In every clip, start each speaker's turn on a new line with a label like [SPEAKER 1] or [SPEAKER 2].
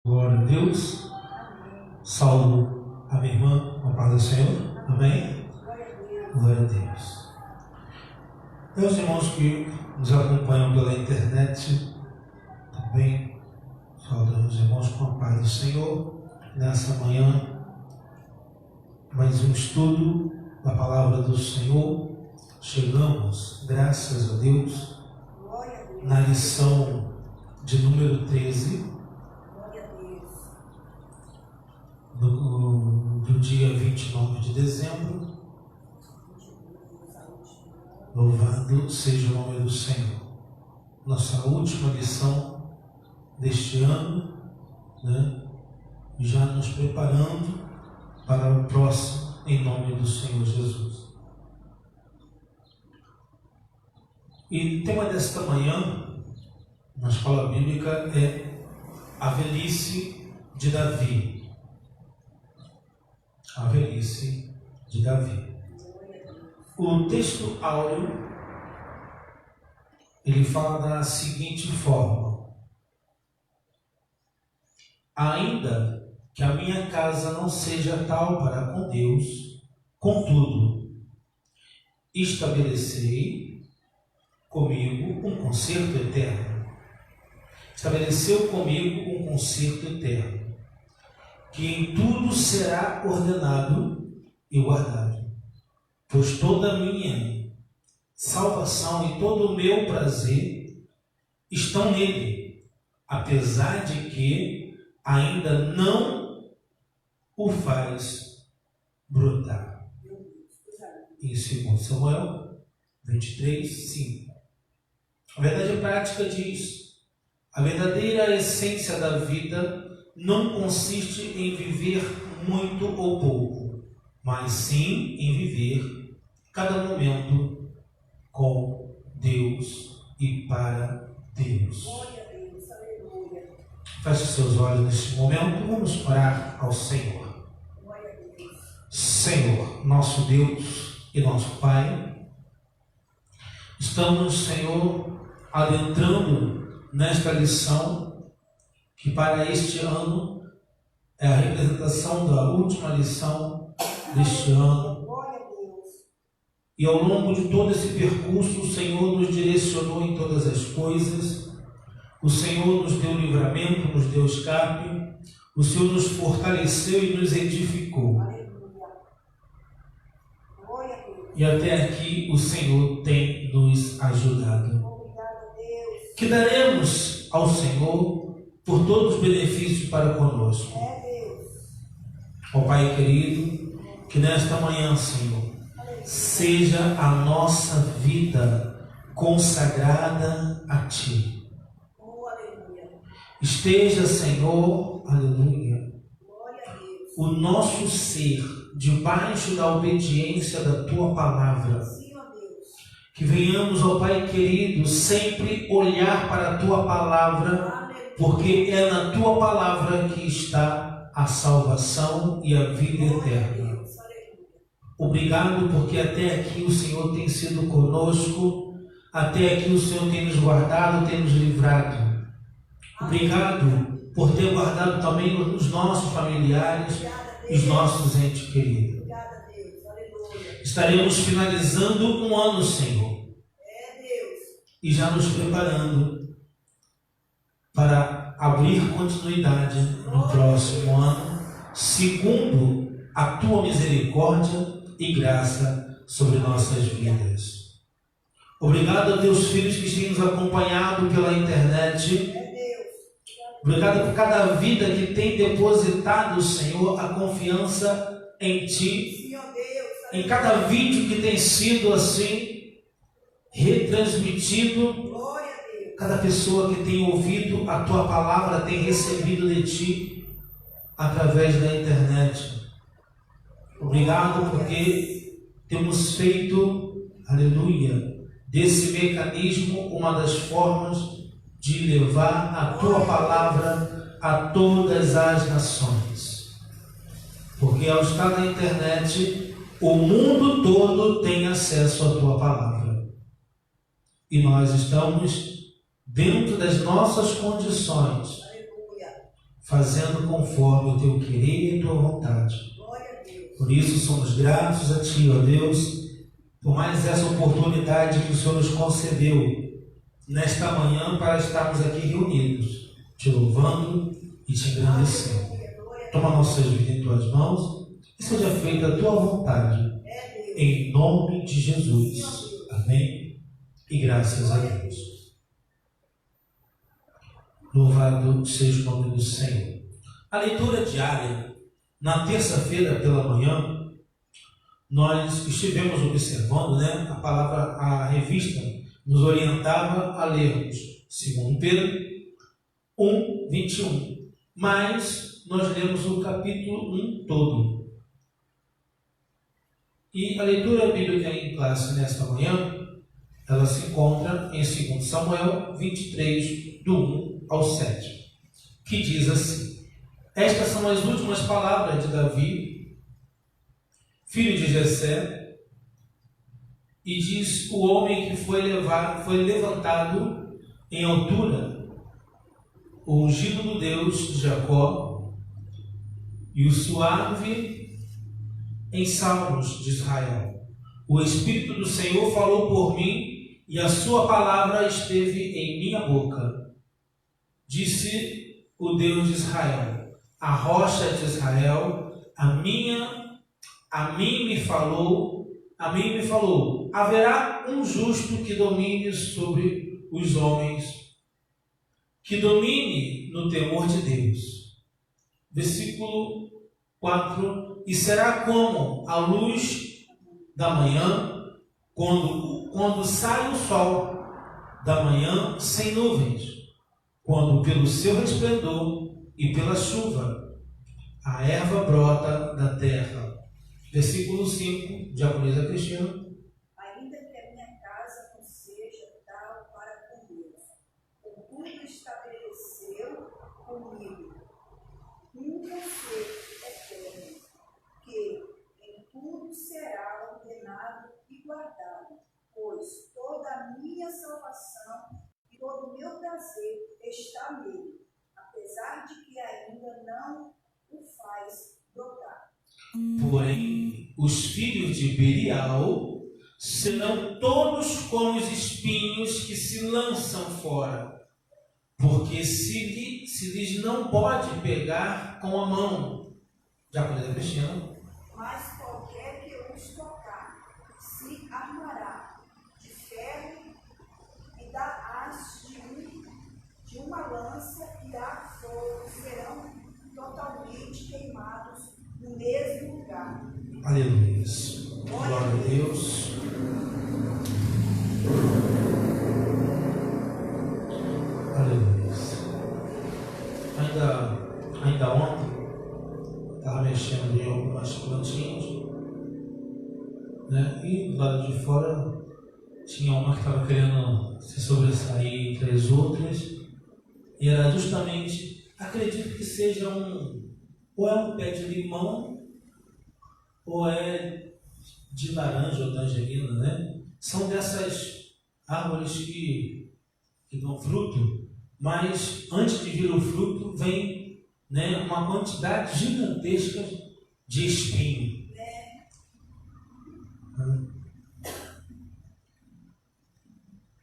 [SPEAKER 1] Glória a Deus. Saúdo a minha irmã, a paz do Senhor. Amém? Glória a Deus. Meus irmãos que nos acompanham pela internet, também saudamos os irmãos com a paz do Senhor. Nessa manhã, mais um estudo da palavra do Senhor. Chegamos, graças a Deus, na lição de número 13. Do dia 29 de dezembro. Louvado seja o nome do Senhor. Nossa última lição deste ano, já nos preparando para o próximo, em nome do Senhor Jesus. E o tema desta manhã, na escola bíblica, é a velhice de Davi. A velhice de Davi. O texto áureo, ele fala da seguinte forma: ainda que a minha casa não seja tal para com Deus, contudo, estabelecei comigo um concerto eterno. Estabeleceu comigo um concerto eterno, que em tudo será ordenado e guardado, pois toda a minha salvação e todo o meu prazer estão nele, apesar de que ainda não o faz brotar. Em 2 Samuel 23, 5. A verdade prática diz: a verdadeira essência da vida não consiste em viver muito ou pouco, mas sim em viver cada momento com Deus e para Deus. Feche seus olhos neste momento, vamos orar ao Senhor. Senhor, nosso Deus e nosso Pai, estamos, Senhor, adentrando nesta lição, que para este ano é a representação da última lição deste ano. E ao longo de todo esse percurso, o Senhor nos direcionou em todas as coisas. O Senhor nos deu livramento, nos deu escape. O Senhor nos fortaleceu e nos edificou. E até aqui o Senhor tem nos ajudado. Que daremos ao Senhor por todos os benefícios para conosco. Ó Pai querido, que nesta manhã, Senhor, seja a nossa vida consagrada a Ti. Esteja, Senhor, aleluia, o nosso ser debaixo da obediência da Tua palavra. Que venhamos, ó Pai querido, sempre olhar para a Tua palavra, porque é na Tua palavra que está a salvação e a vida eterna. Obrigado, porque até aqui o Senhor tem sido conosco, até aqui o Senhor tem nos guardado, tem nos livrado. Obrigado por ter guardado também os nossos familiares, os nossos entes queridos. Estaremos finalizando um ano, Senhor, e já nos preparando para abrir continuidade no próximo ano, segundo a Tua misericórdia e graça sobre nossas vidas. Obrigado a Teus filhos que têm nos acompanhado pela internet. Obrigado por cada vida que tem depositado, Senhor, a confiança em Ti. Em cada vídeo que tem sido assim retransmitido, cada pessoa que tem ouvido a Tua palavra tem recebido de Ti através da internet. Obrigado porque temos feito, aleluia, desse mecanismo uma das formas de levar a Tua palavra a todas as nações. Porque ao estar na internet, o mundo todo tem acesso à Tua palavra. E nós estamos dentro das nossas condições, fazendo conforme o teu querer e a tua vontade. Por isso somos gratos a Ti, ó Deus, por mais essa oportunidade que o Senhor nos concedeu nesta manhã para estarmos aqui reunidos, Te louvando e Te engrandecendo. Toma nossas vidas em Tuas mãos e seja feita a Tua vontade, em nome de Jesus. Amém? E graças a Deus. Louvado seja o nome do Senhor. A leitura diária, na terça-feira pela manhã, nós estivemos observando, a revista nos orientava a lermos 2 Pedro 1, 21. Mas nós lemos o capítulo 1 todo. E a leitura bíblica em classe nesta manhã, ela se encontra em 2 Samuel 23, do 1 ao 7, que diz assim: Estas são as últimas palavras de Davi, filho de Jessé, e diz o homem que foi levantado em altura, o ungido do Deus de Jacó, e o suave em salmos de Israel. O Espírito do Senhor falou por mim, e a sua palavra esteve em minha boca. Disse o Deus de Israel, a rocha de Israel, a mim me falou, haverá um justo que domine sobre os homens, que domine no temor de Deus. Versículo 4, e será como a luz da manhã, quando sai o sol da manhã sem nuvens, quando pelo seu resplendor e pela chuva a erva brota da terra. Versículo 5, Diaconisa Cristina.
[SPEAKER 2] Ainda que a minha casa não seja tal para com Deus, contudo estabeleceu comigo um conselho eterno, que em tudo será ordenado e guardado, pois toda a minha salvação e todo o meu prazer está nele, apesar de que ainda não o faz brotar.
[SPEAKER 1] Porém, os filhos de Belial serão todos como os espinhos que se lançam fora, porque se lhes não pode pegar com a mão. Já pode Cristina.
[SPEAKER 2] Mas qualquer que os tocar se armará de ferro e da haste de uma lança e a fogo, serão totalmente queimados no mesmo lugar.
[SPEAKER 1] Aleluia. Glória a Deus. Aleluia. Ainda ontem, estava mexendo em algumas plantinhas, e do lado de fora tinha uma que estava querendo se sobressair entre as outras, e era justamente, acredito que seja ou é um pé de limão, ou é de laranja ou tangerina, São dessas árvores que dão fruto, mas antes de vir o fruto vem, uma quantidade gigantesca de espinho.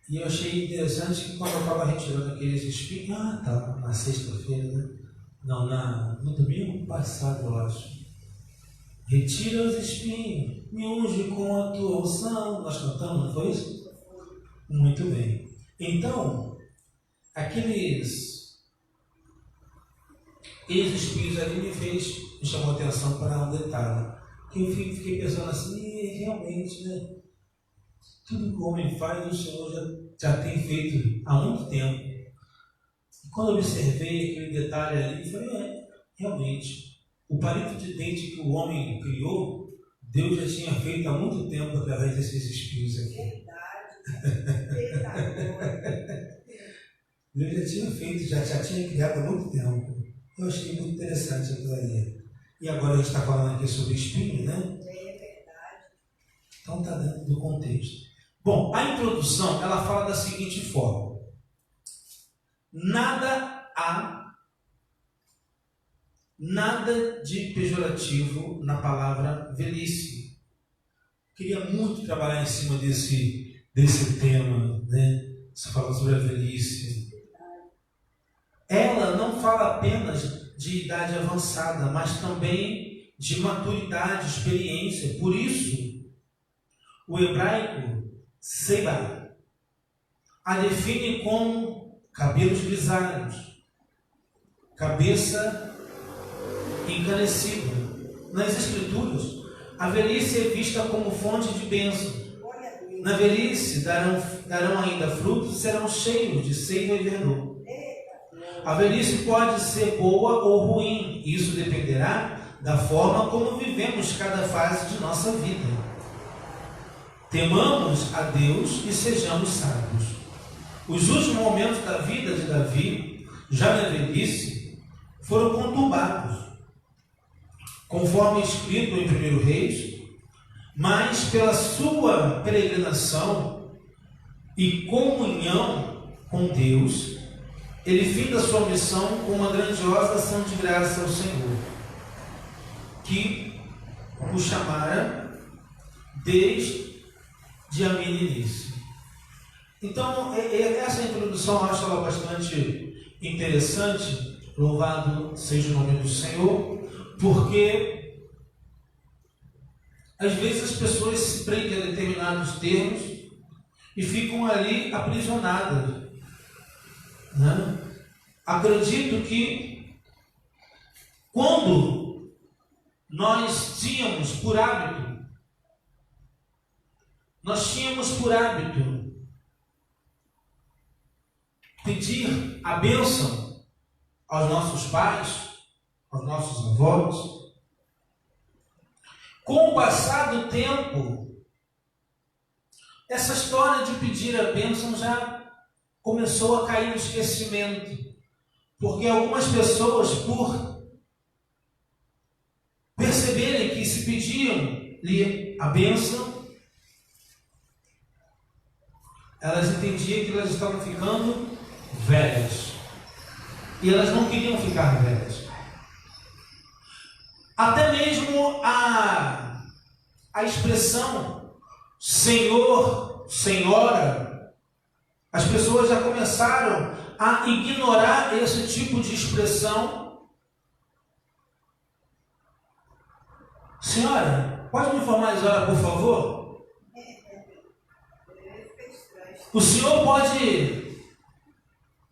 [SPEAKER 1] E eu achei interessante que quando eu estava retirando aqueles espinhos, na sexta-feira, no domingo passado, eu acho. Retira os espinhos, me unge com a tua unção. Nós cantamos, não foi isso? Muito bem. Então, aqueles espinhos ali me chamou a atenção para um detalhe. Que eu fiquei pensando assim, realmente, tudo que o homem faz, o Senhor já tem feito há muito tempo. E quando eu observei aquele detalhe ali, eu falei, realmente, o palito de dente que o homem criou, Deus já tinha feito há muito tempo através desses espinhos aqui.
[SPEAKER 2] Verdade.
[SPEAKER 1] Deus já tinha feito, já tinha criado há muito tempo. Eu achei muito interessante aquilo ali. E agora a gente está falando aqui sobre espinho,
[SPEAKER 2] É verdade.
[SPEAKER 1] Então está dentro do contexto. Bom, a introdução, ela fala da seguinte forma: nada há nada de pejorativo na palavra velhice. Queria muito trabalhar em cima desse tema, né? Você fala sobre a velhice. Ela não fala apenas de idade avançada, mas também de maturidade, experiência. Por isso, o hebraico Seba a define como cabelos grisalhos, cabeça encanecida. Nas Escrituras, a velhice é vista como fonte de bênção. Na velhice darão ainda frutos e serão cheios de seiva e verdor. A velhice pode ser boa ou ruim, isso dependerá da forma como vivemos cada fase de nossa vida. Temamos a Deus e sejamos sábios. Os últimos momentos da vida de Davi, já na velhice, foram conturbados, conforme escrito em 1 Reis, mas pela sua peregrinação e comunhão com Deus, ele finda sua missão com uma grandiosa ação de graça ao Senhor, que o chamara desde a meninice. Então, essa introdução eu acho ela bastante interessante, louvado seja o nome do Senhor, porque às vezes as pessoas se prendem a determinados termos e ficam ali aprisionadas, né? Acredito que quando nós tínhamos por hábito pedir a bênção aos nossos pais, aos nossos avós. Com o passar do tempo, essa história de pedir a bênção já começou a cair no esquecimento, porque algumas pessoas, por perceberem que se pediam-lhe a bênção, elas entendiam que elas estavam ficando velhas. E elas não queriam ficar velhas. Até mesmo a expressão Senhor, Senhora, as pessoas já começaram a ignorar esse tipo de expressão. Senhora, pode me formalizar, por favor? O senhor pode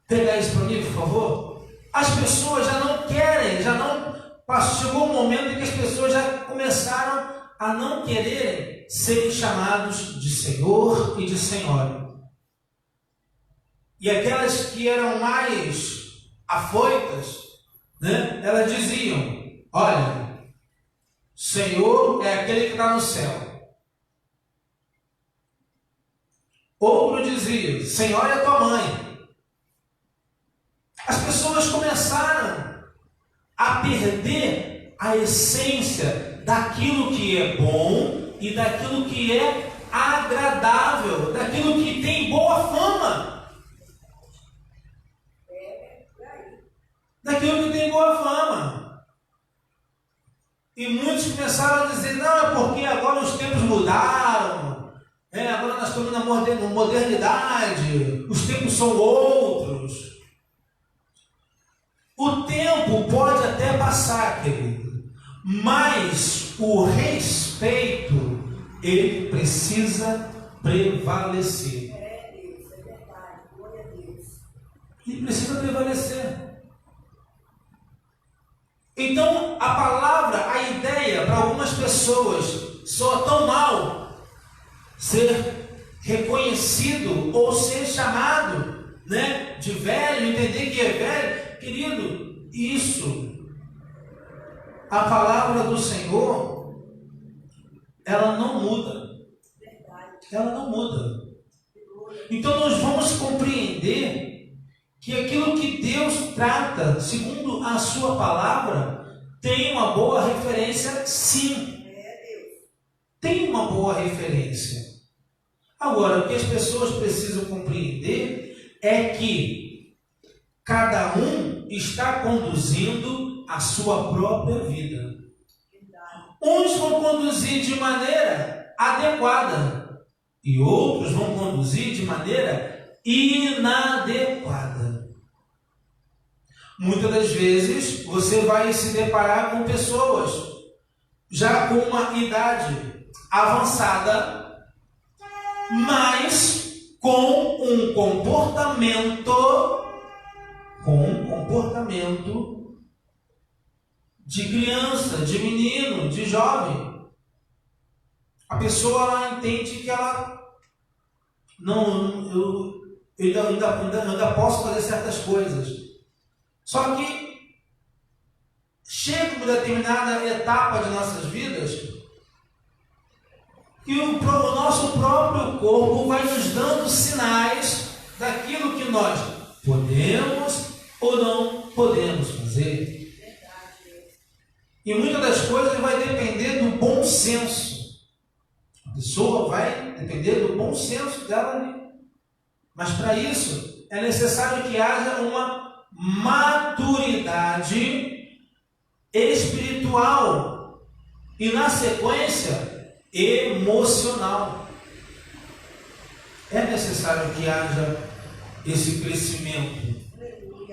[SPEAKER 1] pegar isso para mim, por favor? As pessoas já não querem, chegou um momento em que as pessoas já começaram a não quererem serem chamados de Senhor e de Senhora. E aquelas que eram mais afoitas, né, elas diziam: olha, Senhor é aquele que está no céu. Outro dizia: Senhora é tua mãe. As pessoas começaram a perder a essência daquilo que é bom e daquilo que é agradável, daquilo que tem boa fama. Daquilo que tem boa fama. E muitos começaram a dizer: não, é porque agora os tempos mudaram. Agora nós estamos na modernidade, os tempos são outros. O tempo pode até passar, querido, mas o respeito, ele precisa prevalecer.
[SPEAKER 2] Deus, é verdade, glória a Deus.
[SPEAKER 1] Ele precisa prevalecer. Então, a palavra, a ideia, para algumas pessoas, soa tão mal ser reconhecido ou ser chamado, né, de velho, entender que é velho. Querido, isso, a palavra do Senhor, ela não muda. Ela não muda. Então nós vamos compreender que aquilo que Deus trata, segundo a sua palavra, tem uma boa referência, sim. Tem uma boa referência. Agora, o que as pessoas precisam compreender é que cada um está conduzindo a sua própria vida. Uns vão conduzir de maneira adequada e outros vão conduzir de maneira inadequada. Muitas das vezes você vai se deparar com pessoas já com uma idade avançada, mas com um comportamento de criança, de menino, de jovem. A pessoa ela entende que ela eu ainda posso fazer certas coisas. Só que chega uma determinada etapa de nossas vidas que o nosso próprio corpo vai nos dando sinais daquilo que nós podemos ou não podemos fazer. E muitas das coisas vai depender do bom senso. A pessoa vai depender do bom senso dela ali. Mas para isso é necessário que haja uma maturidade espiritual e, na sequência, emocional. É necessário que haja esse crescimento,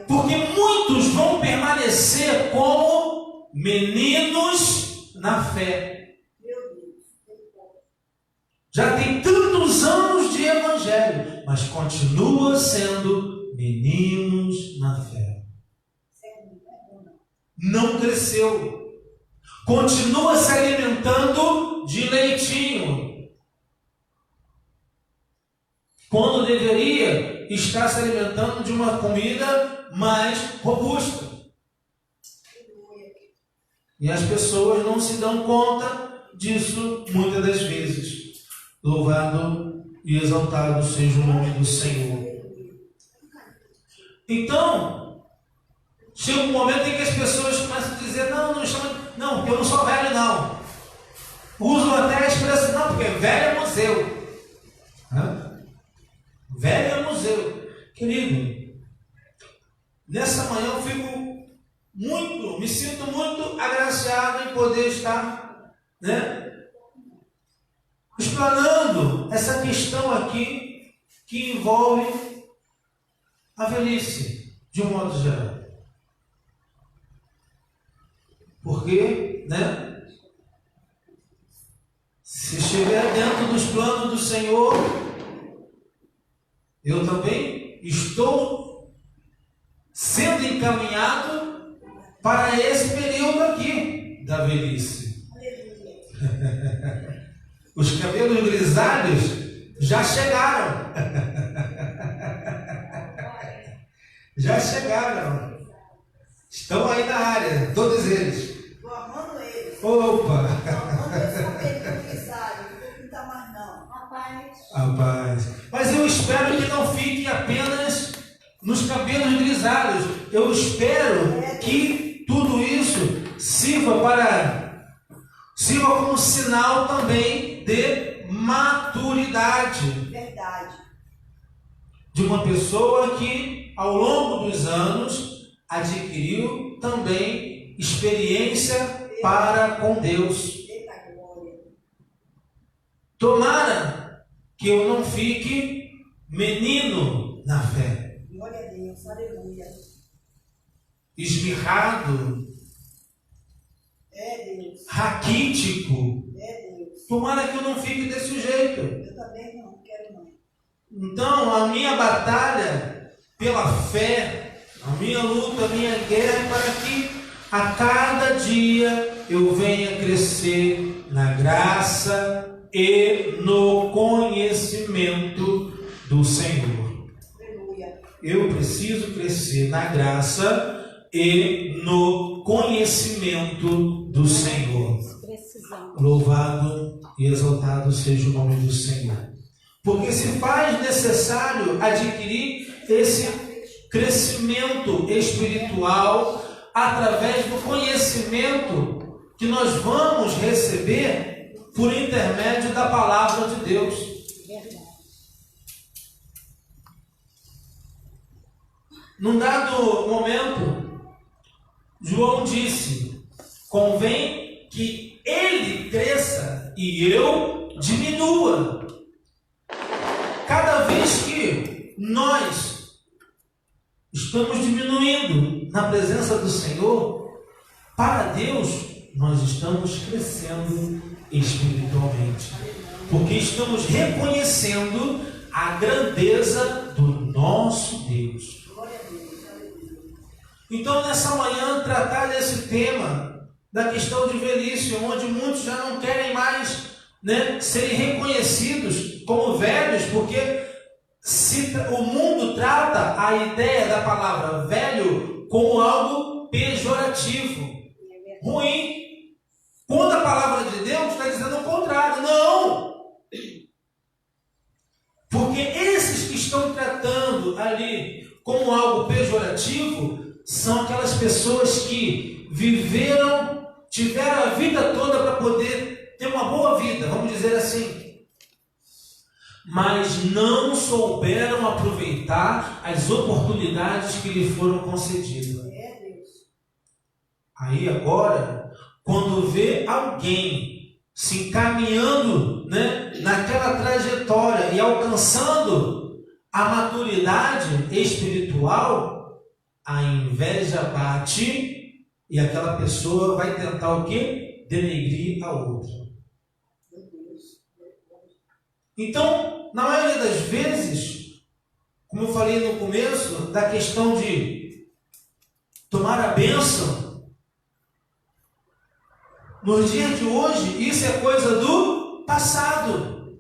[SPEAKER 1] porque muitos vão permanecer como meninos na fé. Já tem tantos anos de evangelho, mas continua sendo meninos na fé. Não cresceu. Continua se alimentando de leitinho, quando deveria estar se alimentando de uma comida mais robusta. E as pessoas não se dão conta disso muitas das vezes. Louvado e exaltado seja o nome do Senhor. Então, chega um momento em que as pessoas começam a dizer: não, porque eu não sou velho, não. Usam até a expressão: não, porque velho é museu. Velho é museu. Querido, nessa manhã eu me sinto muito agraciado em poder estar, explanando essa questão aqui que envolve a velhice, de um modo geral. Porque, se estiver dentro dos planos do Senhor, eu também estou sendo encaminhado para esse período aqui da velhice. Os cabelos grisalhos já chegaram. Já chegaram. Estão aí na área, todos eles.
[SPEAKER 2] Estou amando eles.
[SPEAKER 1] Opa!
[SPEAKER 2] Estou amando eles cabelos grisalhos. Não vou pintar mais não.
[SPEAKER 1] Rapaz. Mas eu espero que não fique apenas nos cabelos grisalhos. Eu espero que tudo isso sirva como sinal também de maturidade.
[SPEAKER 2] Verdade.
[SPEAKER 1] De uma pessoa que, ao longo dos anos, adquiriu também experiência para com Deus. Tomara que eu não fique menino na fé.
[SPEAKER 2] Glória a Deus, aleluia.
[SPEAKER 1] Esmirrado.
[SPEAKER 2] Deus.
[SPEAKER 1] Raquítico.
[SPEAKER 2] Deus.
[SPEAKER 1] Tomara que eu não fique desse jeito.
[SPEAKER 2] Eu também não quero não.
[SPEAKER 1] Então, a minha batalha pela fé, a minha luta, a minha guerra é para que a cada dia eu venha crescer na graça e no conhecimento do Senhor.
[SPEAKER 2] Aleluia.
[SPEAKER 1] Eu preciso crescer na graça e no conhecimento do Senhor. Louvado e exaltado seja o nome do Senhor. Porque se faz necessário adquirir esse crescimento espiritual através do conhecimento que nós vamos receber por intermédio da palavra de Deus. Num dado momento, João disse: convém que ele cresça e eu diminua. Cada vez que nós estamos diminuindo na presença do Senhor, para Deus, nós estamos crescendo espiritualmente. Porque estamos reconhecendo a grandeza do nosso Deus. Então, nessa manhã, tratar desse tema da questão de velhice, onde muitos já não querem mais, serem reconhecidos como velhos, porque o mundo trata a ideia da palavra velho como algo pejorativo, ruim. Quando a palavra de Deus está dizendo o contrário. Não! Porque esses que estão tratando ali como algo pejorativo são aquelas pessoas que tiveram a vida toda para poder ter uma boa vida, vamos dizer assim, mas não souberam aproveitar as oportunidades que lhe foram concedidas. Aí agora, quando vê alguém se encaminhando, naquela trajetória e alcançando a maturidade espiritual, a inveja bate e aquela pessoa vai tentar o quê? Denegrir a outra. Então, na maioria das vezes, como eu falei no começo, da questão de tomar a bênção, nos dias de hoje, isso é coisa do passado.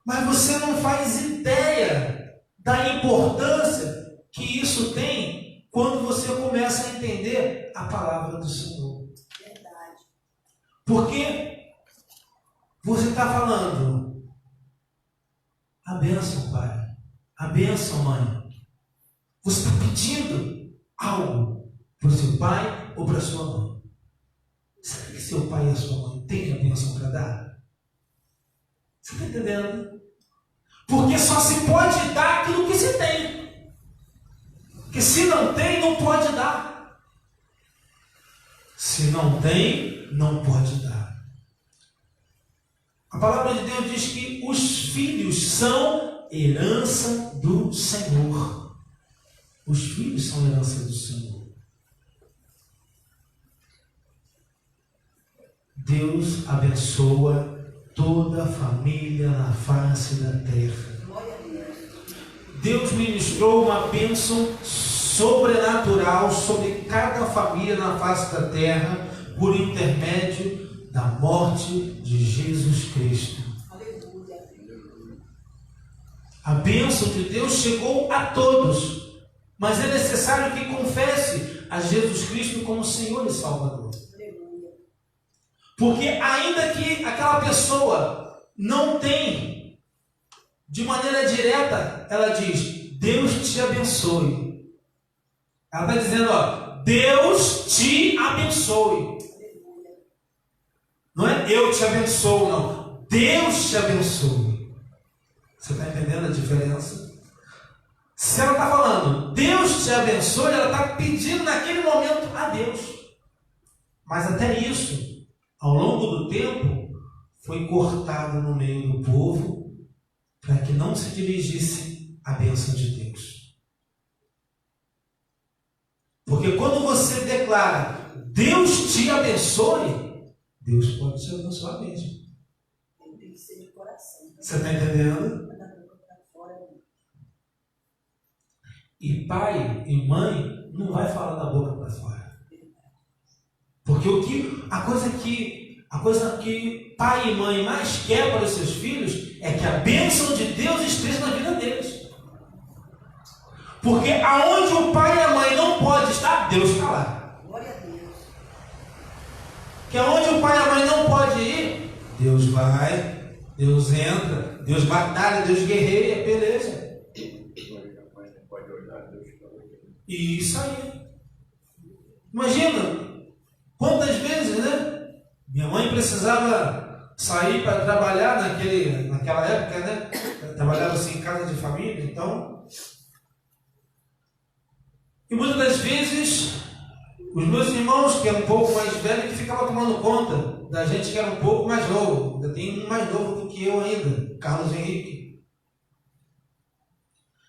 [SPEAKER 1] Mas você não faz ideia da importância que isso tem quando você começa a entender a palavra do Senhor. Verdade. Porque você está falando a bênção, pai, a bênção, mãe. Você está pedindo algo para o seu pai ou para a sua mãe. Será que seu pai e a sua mãe têm a bênção para dar? Você está entendendo? Porque só se pode dar aquilo que se tem. Porque se não tem, não pode dar. Se não tem, não pode dar. A palavra de Deus diz que os filhos são herança do Senhor. Os filhos são herança do Senhor. Deus abençoa toda a família na face da terra. Deus ministrou uma bênção sobrenatural sobre cada família na face da terra por intermédio da morte de Jesus Cristo. A bênção de Deus chegou a todos, mas é necessário que confesse a Jesus Cristo como Senhor e Salvador. Porque ainda que aquela pessoa não tem de maneira direta, ela diz: Deus te abençoe. Ela está dizendo, Deus te abençoe. Não é eu te abençoo, não. Deus te abençoe. Você está entendendo a diferença? Se ela está falando, Deus te abençoe, ela está pedindo naquele momento a Deus. Mas até isso, ao longo do tempo, foi cortado no meio do povo, para que não se dirigisse a bênção de Deus. Porque quando você declara, Deus te abençoe, Deus pode te abençoar mesmo. Tem que ser de coração. Você está entendendo? E pai e mãe não vai falar da boca para fora. Porque a coisa que pai e mãe mais quer para os seus filhos é que a bênção de Deus esteja na vida deles. Porque aonde o pai e a mãe não podem estar, Deus está lá. Glória a Deus. Que aonde o pai e a mãe não podem ir, Deus vai, Deus entra, Deus batalha, Deus guerreia, beleza. E isso aí. Imagina quantas vezes, minha mãe precisava sair para trabalhar naquela época, trabalhava assim em casa de família, então. E muitas das vezes Os meus irmãos, que eram um pouco mais velhos, que ficavam tomando conta da gente que era um pouco mais novo. Ainda tem um mais novo do que eu ainda, Carlos Henrique.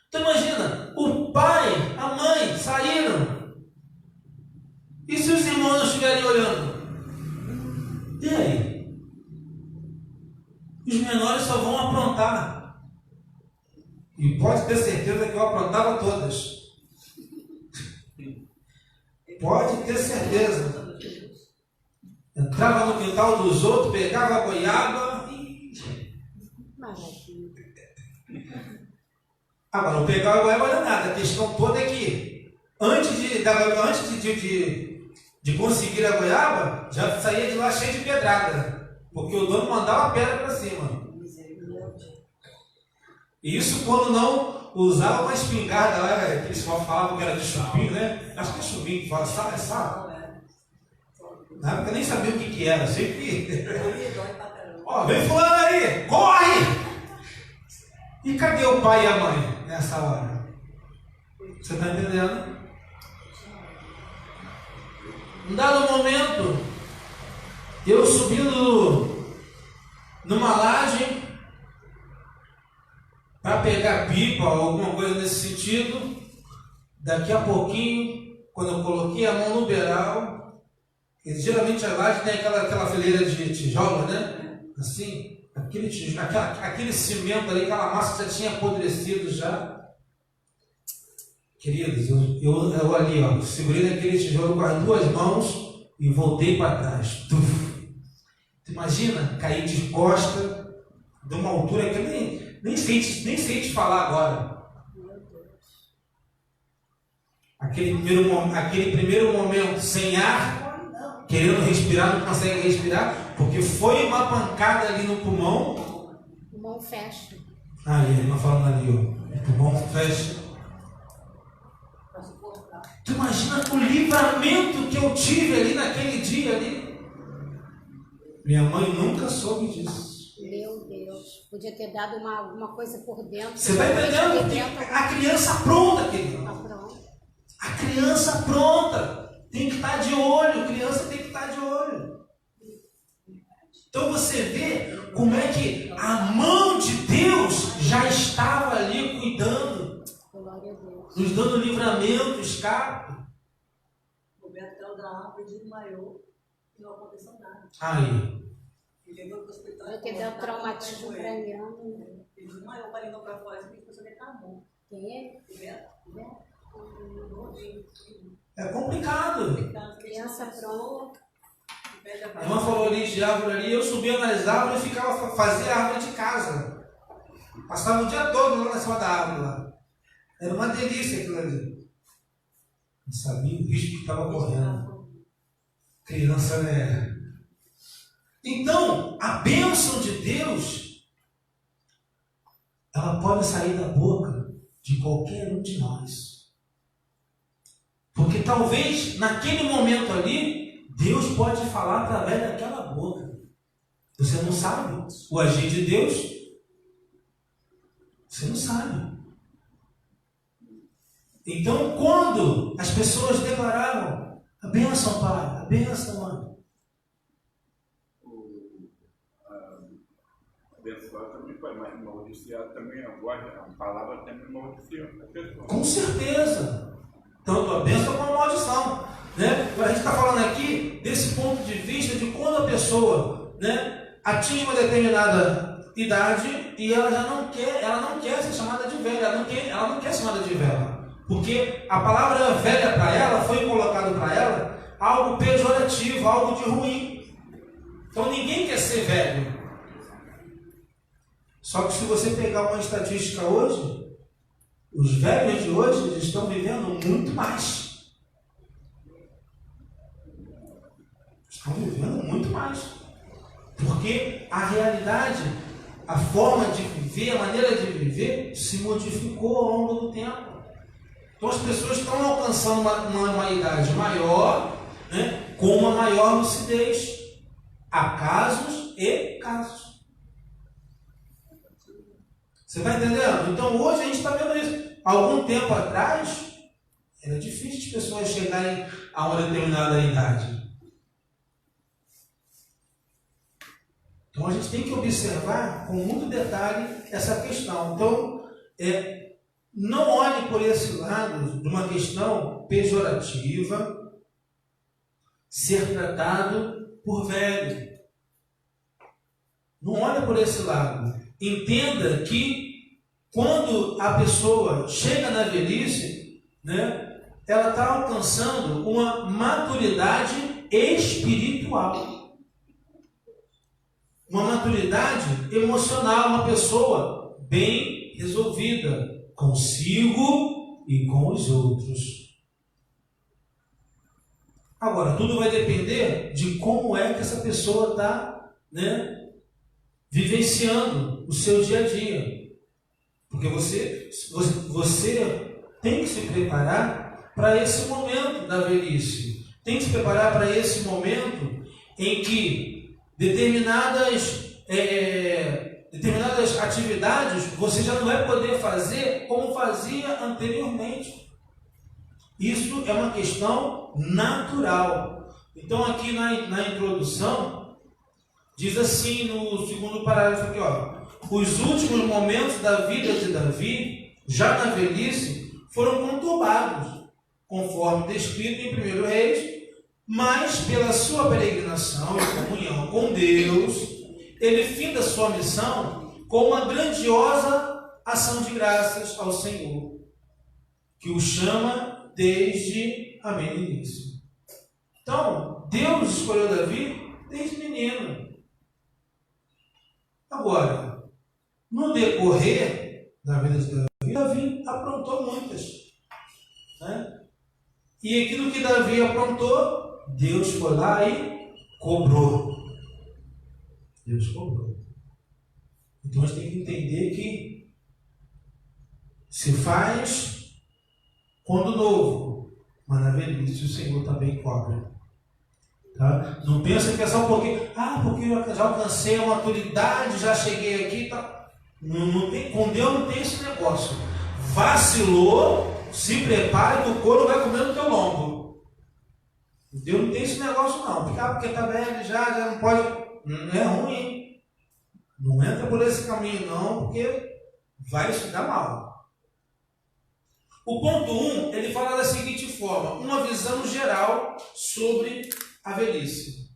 [SPEAKER 1] Então imagina, o pai, a mãe saíram. E se os irmãos não estiverem olhando? E aí? Os menores só vão aprontar. E pode ter certeza que eu aprontava todas. Pode ter certeza. Entrava no quintal dos outros, pegava a goiaba e... Agora, não pegar a goiaba não é nada. A questão toda é que antes de conseguir a goiaba, já saía de lá cheio de pedrada. Porque o dono mandava a pedra para cima. Isso quando não usava uma espingarda lá, que eles falavam que era de chupim, né? Acho que é chupim que fala, sabe? Na época eu nem sabia o que era, sei que... Ó, vem fulano aí, corre! E cadê o pai e a mãe nessa hora? Você está entendendo? Num dado momento, eu subindo numa laje para pegar pipa ou alguma coisa nesse sentido, daqui a pouquinho, quando eu coloquei a mão no beiral, geralmente a laje tem aquela fileira de tijolo, né? Assim, aquele cimento ali, aquela massa já tinha apodrecido já. Queridos, eu ali, ó, segurei naquele tijolo com as duas mãos e voltei para trás. Tu imagina cair de costa de uma altura que eu nem sei te falar agora. Aquele primeiro momento sem ar, querendo respirar, não consegue respirar, porque foi uma pancada ali no pulmão.
[SPEAKER 3] O pulmão fecha.
[SPEAKER 1] Ah, a irmã falando ali, ó. O pulmão fecha. Tu imagina o livramento que eu tive ali naquele dia ali. Minha mãe nunca soube disso.
[SPEAKER 3] Meu Deus, podia ter dado alguma coisa por dentro.
[SPEAKER 1] Você está entendendo? A criança pronta, querido. A criança pronta. Tem que estar de olho. A criança tem que estar de olho. Então você vê como é que a mão de Deus já estava ali cuidando.
[SPEAKER 3] Glória a Deus.
[SPEAKER 1] Nos dando livramento, escape.
[SPEAKER 2] O Beto caiu da árvore, desmaiou e não aconteceu nada.
[SPEAKER 1] Aí.
[SPEAKER 3] Eu ter dado traumatismo craniano.
[SPEAKER 2] Ele desmaiou, para limpar para fora, e depois ele acabou.
[SPEAKER 3] Quem é?
[SPEAKER 2] O Beto.
[SPEAKER 1] É complicado.
[SPEAKER 3] Criança pronta.
[SPEAKER 1] A irmã falou ali de árvore ali, eu subia nas árvores e fazia árvore de casa. Passava o dia todo lá na cima da árvore lá. Era uma delícia aquilo ali. Não sabia o risco que estava correndo. Criança, né? Então, a bênção de Deus, ela pode sair da boca de qualquer um de nós. Porque talvez, naquele momento ali, Deus pode falar através daquela boca. Você não sabe o agir de Deus. Você não sabe. Então, quando as pessoas declaravam a bênção, pai, a bênção, mãe.
[SPEAKER 4] Abençoar também foi, mas maldicionar também, a palavra também maldicia a pessoa.
[SPEAKER 1] Com certeza. Tanto a bênção como a maldição. Né? A gente está falando aqui desse ponto de vista de quando a pessoa, né, atinge uma determinada idade e ela já não quer ser chamada de velha, ela não quer ser chamada de velha. Porque a palavra velha para ela foi colocado para ela algo pejorativo, algo de ruim. Então ninguém quer ser velho. Só que se você pegar uma estatística hoje, os velhos de hoje eles estão vivendo muito mais. Estão vivendo muito mais. Porque a realidade, a forma de viver, a maneira de viver se modificou ao longo do tempo. Então as pessoas estão alcançando uma idade maior, né, com uma maior lucidez. Há casos e casos. Você está entendendo? Então hoje a gente está vendo isso. Algum tempo atrás, Era difícil as pessoas chegarem a uma determinada idade. Então a gente tem que observar com muito detalhe essa questão. Então, não olhe por esse lado de uma questão pejorativa, ser tratado por velho. Não olhe por esse lado. Entenda que quando a pessoa chega na velhice, né, ela está alcançando uma maturidade espiritual. Uma maturidade emocional, uma pessoa bem resolvida consigo e com os outros. Agora, tudo vai depender de como é que essa pessoa está, né, vivenciando o seu dia a dia. Porque você tem que se preparar para esse momento da velhice. Tem que se preparar para esse momento em que determinadas atividades você já não vai poder fazer como fazia anteriormente. Isso é uma questão natural. Então aqui na introdução diz assim no segundo parágrafo aqui, ó: os últimos momentos da vida de Davi, já na velhice, foram conturbados, conforme descrito em 1 Reis, mas pela sua peregrinação e comunhão com Deus, ele finda sua missão com uma grandiosa ação de graças ao Senhor, que o chama desde a meninice. Então, Deus escolheu Davi desde menino. Agora, no decorrer da vida de Davi aprontou muitas, né? E aquilo que Davi aprontou, Deus foi lá e cobrou. Deus cobrou. Então a gente tem que entender que se faz quando novo, mas na velhice o Senhor também cobra. Tá? Não pensa que é só um pouquinho, porque eu já alcancei a maturidade, já cheguei aqui, tá? Não tem, com Deus não tem esse negócio. Vacilou, se prepare que o couro vai comer no teu lombo. Deus não tem esse negócio não. Porque está velho já não pode. Não é ruim. Não entra por esse caminho não, porque vai se dar mal. O ponto 1, ele fala da seguinte forma: uma visão geral sobre a velhice.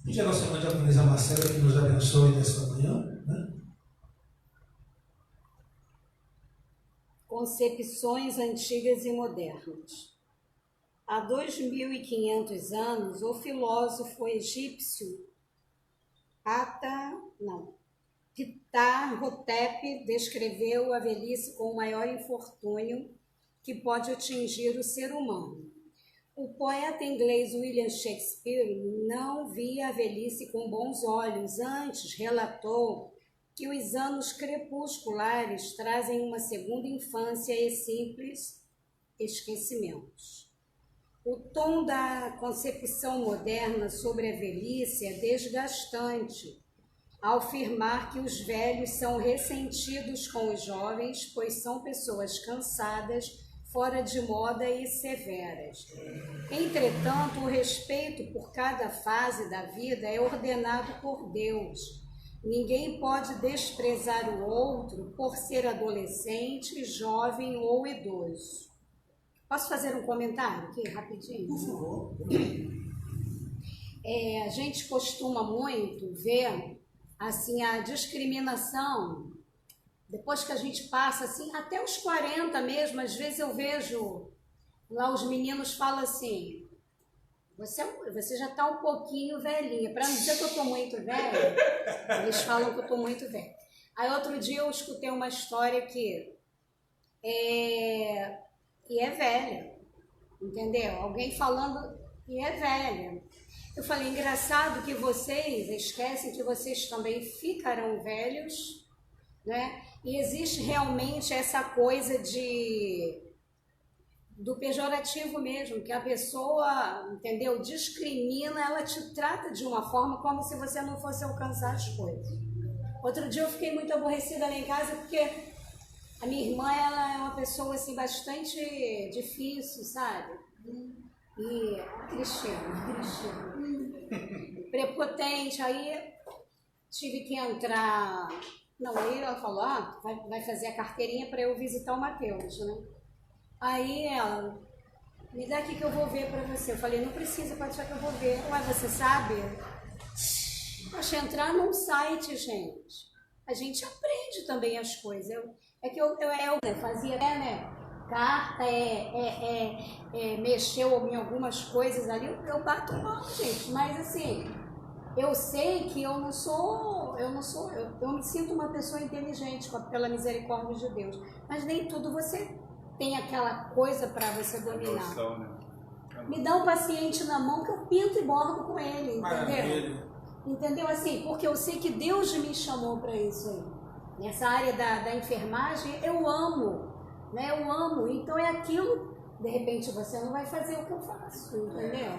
[SPEAKER 1] Pedir a nossa irmã diaconisa Marcela que nos abençoe nessa manhã, né?
[SPEAKER 3] Concepções antigas e modernas. Há 2.500 anos, o filósofo egípcio Ptah-hotep descreveu a velhice como o maior infortúnio que pode atingir o ser humano. O poeta inglês William Shakespeare não via a velhice com bons olhos, antes relatou que os anos crepusculares trazem uma segunda infância e simples esquecimentos. O tom da concepção moderna sobre a velhice é desgastante, ao afirmar que os velhos são ressentidos com os jovens, pois são pessoas cansadas, fora de moda e severas. Entretanto, o respeito por cada fase da vida é ordenado por Deus. Ninguém pode desprezar o outro por ser adolescente, jovem ou idoso. Posso fazer um comentário aqui, rapidinho? Por favor. A gente costuma muito ver assim, a discriminação, depois que a gente passa assim, até os 40 mesmo, às vezes eu vejo lá os meninos falam assim: você já está um pouquinho velhinha. Para não dizer que eu estou muito velha, eles falam que eu estou muito velha. Aí outro dia eu escutei uma história que é velha, entendeu? Alguém falando que é velha. Eu falei: engraçado que vocês esquecem que vocês também ficarão velhos, né? E existe realmente essa coisa do pejorativo mesmo, que a pessoa, entendeu, discrimina, ela te trata de uma forma como se você não fosse alcançar as coisas. Outro dia eu fiquei muito aborrecida lá em casa porque A minha irmã, ela é uma pessoa assim bastante difícil, sabe? E Cristiana, prepotente, aí tive que entrar. Não, aí ela falou, vai fazer a carteirinha para eu visitar o Mateus, né? Aí ela, me dá aqui que eu vou ver para você. Eu falei, não precisa, pode deixar que eu vou ver. Ué, você sabe? Poxa, entrar num site, gente, a gente aprende também as coisas. Eu fazia, né? Carta, mexeu em algumas coisas ali, eu bato mal, gente, mas assim, eu sei que eu me sinto uma pessoa inteligente pela misericórdia de Deus, mas nem tudo você tem aquela coisa para você dominar.
[SPEAKER 4] Noção, né?
[SPEAKER 3] Me dá um paciente na mão que eu pinto e bordo com ele, entendeu?
[SPEAKER 1] Maravilha.
[SPEAKER 3] Entendeu? Assim, porque eu sei que Deus me chamou para isso aí. Nessa área da enfermagem, eu amo, né? Eu amo, então é aquilo, de repente você não vai fazer o que eu faço, entendeu?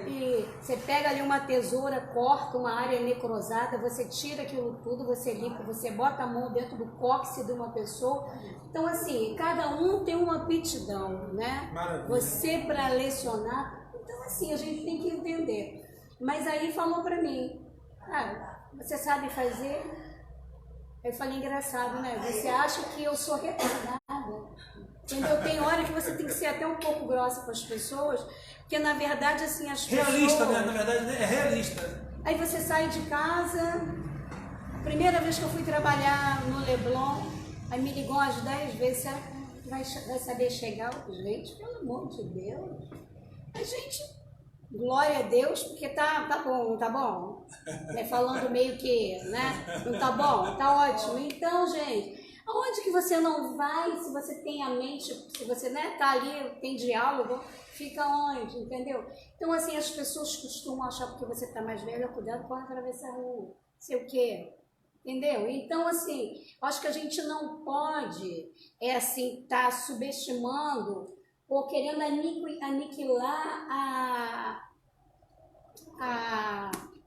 [SPEAKER 3] E você pega ali uma tesoura, corta uma área necrosada, você tira aquilo tudo, você limpa, você bota a mão dentro do cóccix de uma pessoa. Então assim, cada um tem uma aptidão, né?
[SPEAKER 1] Maravilha.
[SPEAKER 3] Você para lecionar, então assim, a gente tem que entender. Mas aí falou para mim, você sabe fazer? Eu falei, engraçado, né? Você acha que eu sou retardada? Entendeu? Tem hora que você tem que ser até um pouco grossa com as pessoas, porque na verdade, assim, as pessoas...
[SPEAKER 1] Realista, né? Na verdade, é realista.
[SPEAKER 3] Aí você sai de casa, primeira vez que eu fui trabalhar no Leblon, aí me ligou umas 10 vezes, será que vai saber chegar? Gente, pelo amor de Deus. A gente, glória a Deus, porque tá bom, não tá bom? Falando meio que, né? Não tá bom? Tá ótimo. Então, gente... Aonde que você não vai, se você tem a mente, se você, né, tá ali, tem diálogo, fica onde, entendeu? Então, assim, as pessoas costumam achar porque você tá mais velho, cuidado, pode atravessar a rua, sei o quê, entendeu? Então, assim, acho que a gente não pode, assim, tá subestimando ou querendo aniquilar a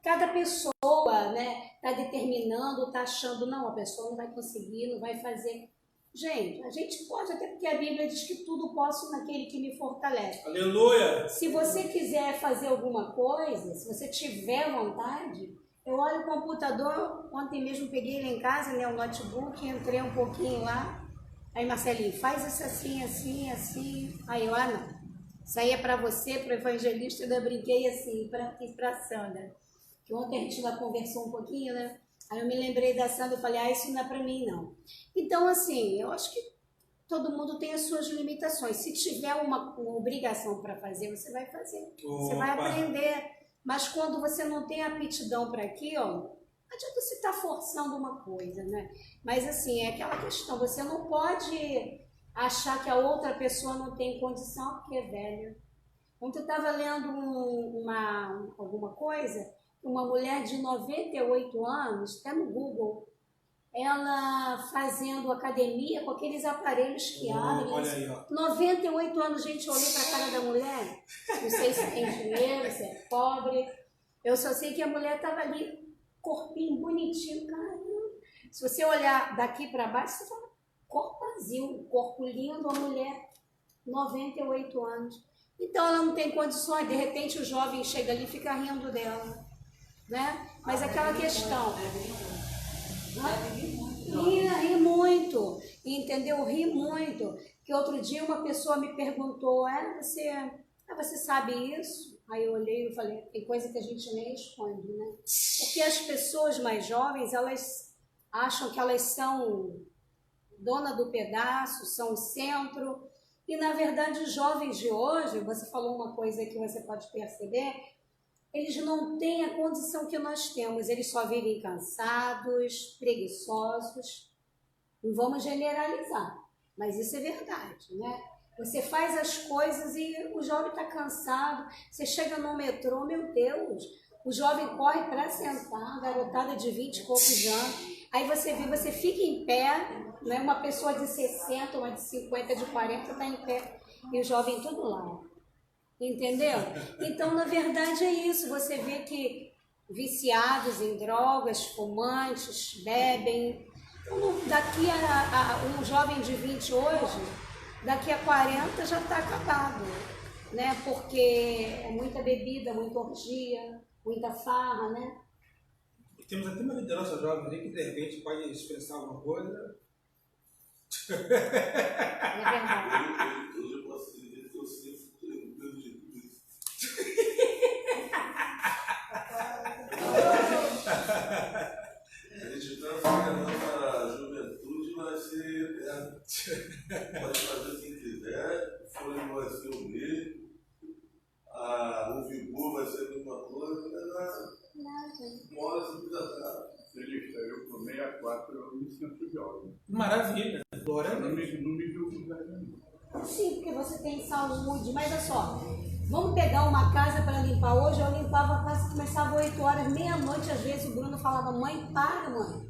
[SPEAKER 3] cada pessoa, né, tá determinando, tá achando, não, a pessoa não vai conseguir, não vai fazer. Gente, a gente pode, até porque a Bíblia diz que tudo posso naquele que me fortalece.
[SPEAKER 1] Aleluia!
[SPEAKER 3] Se você quiser fazer alguma coisa, se você tiver vontade, eu olho o computador, ontem mesmo peguei lá em casa, né, o notebook, entrei um pouquinho lá, aí Marcelinho, faz isso assim, assim, assim, aí eu, não, isso aí é para você, para o evangelista, eu ainda brinquei assim, para Sandra. Que ontem a gente já conversou um pouquinho, né? Aí eu me lembrei da Sandra e falei, isso não é para mim, não. Então, assim, eu acho que todo mundo tem as suas limitações. Se tiver uma obrigação para fazer, você vai fazer. Você vai aprender. Mas quando você não tem aptidão para aquilo, não adianta você estar forçando uma coisa, né? Mas, assim, é aquela questão. Você não pode achar que a outra pessoa não tem condição porque é velha. Ontem eu estava lendo alguma coisa... Uma mulher de 98 anos, está no Google, ela fazendo academia com aqueles aparelhos que abrem.
[SPEAKER 1] Olha aí, ó.
[SPEAKER 3] 98 anos, gente, eu olhei para a cara da mulher, não sei se tem dinheiro, se é pobre, eu só sei que a mulher estava ali, corpinho bonitinho, caramba. Se você olhar daqui para baixo, você fala, corpo vazio, corpo lindo, a mulher, 98 anos. Então ela não tem condições, de repente o jovem chega ali e fica rindo dela. Né? Mas aquela questão, ri muito, entendeu? Ri muito, que outro dia uma pessoa me perguntou, você sabe isso? Aí eu olhei e falei, tem coisa que a gente nem responde, né? Porque as pessoas mais jovens, elas acham que elas são dona do pedaço, são o centro, e na verdade os jovens de hoje, você falou uma coisa que você pode perceber, eles não têm a condição que nós temos, eles só vivem cansados, preguiçosos. Não vamos generalizar, mas isso é verdade, né? Você faz as coisas e o jovem está cansado, você chega no metrô, meu Deus, o jovem corre para sentar, garotada de 20 e poucos anos, aí você vê, você fica em pé, né? Uma pessoa de 60, uma de 50, de 40 está em pé, e o jovem tudo lá. Entendeu? Então, na verdade, é isso. Você vê que viciados em drogas, fumantes, bebem. Daqui um jovem de 20 hoje, daqui a 40 já está acabado, né? Porque é muita bebida, muita orgia, muita farra, né?
[SPEAKER 5] Temos até uma liderança jovem ali que de repente pode expressar alguma coisa.
[SPEAKER 3] É verdade.
[SPEAKER 6] Hoje eu posso dizer que eu sinto tudo de tudo isso. A gente pensa que a nossa juventude vai ser eterna. Pode fazer o que quiser, o fôlego vai ser o mesmo, o vigor vai ser a mesma coisa, não é nada. Uma hora você precisa estar.
[SPEAKER 4] Se ele saiu por 64, eu me sinto jovem.
[SPEAKER 5] Maravilha, glória a
[SPEAKER 4] Não
[SPEAKER 5] Deus.
[SPEAKER 4] me julgo velho.
[SPEAKER 3] Sim, porque você tem saúde, mas olha só, vamos pegar uma casa para limpar hoje, eu limpava a casa, começava 8 horas, meia-noite, às vezes o Bruno falava, mãe, para, mãe.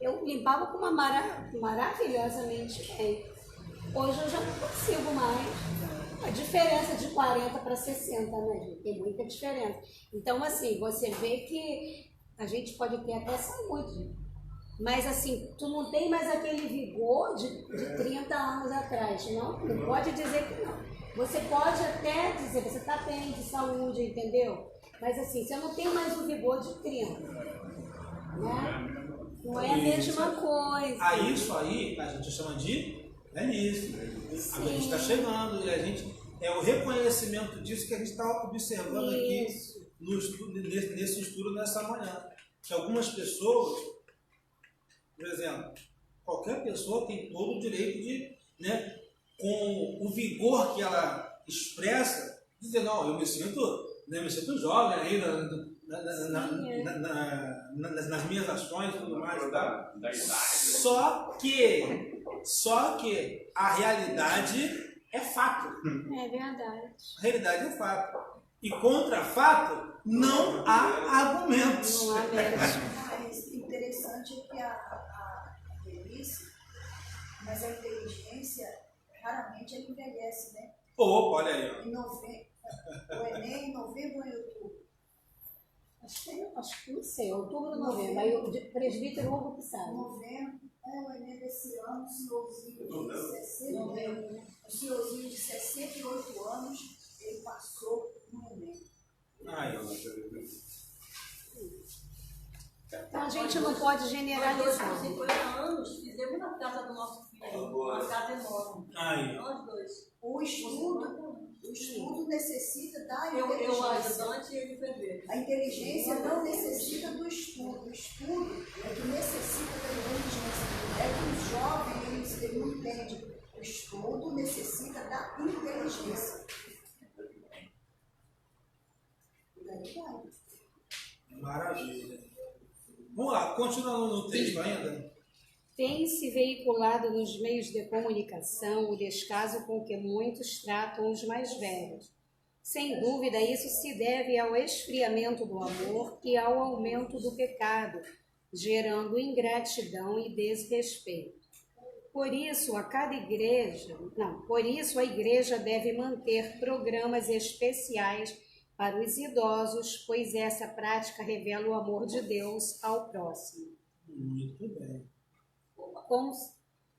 [SPEAKER 3] Eu limpava com uma maravilhosamente bem. Hoje eu já não consigo mais. A diferença de 40 para 60, né, gente? Tem muita diferença. Então, assim, você vê que a gente pode ter até saúde, mas assim, tu não tem mais aquele vigor de 30 anos atrás, não pode dizer que não. Você pode até dizer, você está bem de saúde, entendeu? Mas assim, você não tem mais o vigor de 30, né? Não é a mesma coisa.
[SPEAKER 5] A isso aí a gente chama de velhice. A gente está chegando e a gente é o reconhecimento disso que a gente está observando aqui nesse estudo nessa manhã. Que algumas pessoas, por exemplo, qualquer pessoa tem todo o direito de, né, com o vigor que ela expressa, dizer, não, eu me sinto jovem ainda nas minhas ações e tudo mais. Tá?
[SPEAKER 4] Da idade.
[SPEAKER 5] Só que a realidade é fato.
[SPEAKER 3] É verdade.
[SPEAKER 5] A realidade é fato. E contra fato, não há argumentos.
[SPEAKER 3] Não há mesmo.
[SPEAKER 2] Mas interessante é que a velhice, mas a inteligência, raramente ela envelhece, né?
[SPEAKER 5] Opa, olha aí. Ó.
[SPEAKER 2] O Enem em novembro ou em outubro?
[SPEAKER 3] Acho que não sei, outubro ou novembro. Aí o presbítero Hugo que sabe.
[SPEAKER 2] Novembro, o Enem desse ano, o senhorzinho de 68 anos, ele passou no Enem.
[SPEAKER 3] Então a gente não pode generalizar.
[SPEAKER 7] Nós, 50 anos, fizemos na casa do nosso filho, uma casa enorme. Nós dois.
[SPEAKER 2] O estudo necessita da
[SPEAKER 7] Eu
[SPEAKER 2] inteligência.
[SPEAKER 7] ajudante e ele enfermeiro.
[SPEAKER 2] A inteligência não necessita do estudo. O estudo é que necessita da inteligência. É que os jovens, eles não entendem. O estudo necessita da inteligência.
[SPEAKER 5] Maravilha. Vamos lá, continuando no texto ainda.
[SPEAKER 3] Tem-se veiculado nos meios de comunicação o descaso com que muitos tratam os mais velhos. Sem dúvida, isso se deve ao esfriamento do amor e ao aumento do pecado, gerando ingratidão e desrespeito. Por isso, a igreja deve manter programas especiais para os idosos, pois essa prática revela o amor de Deus ao próximo.
[SPEAKER 5] Muito bem.
[SPEAKER 3] Como?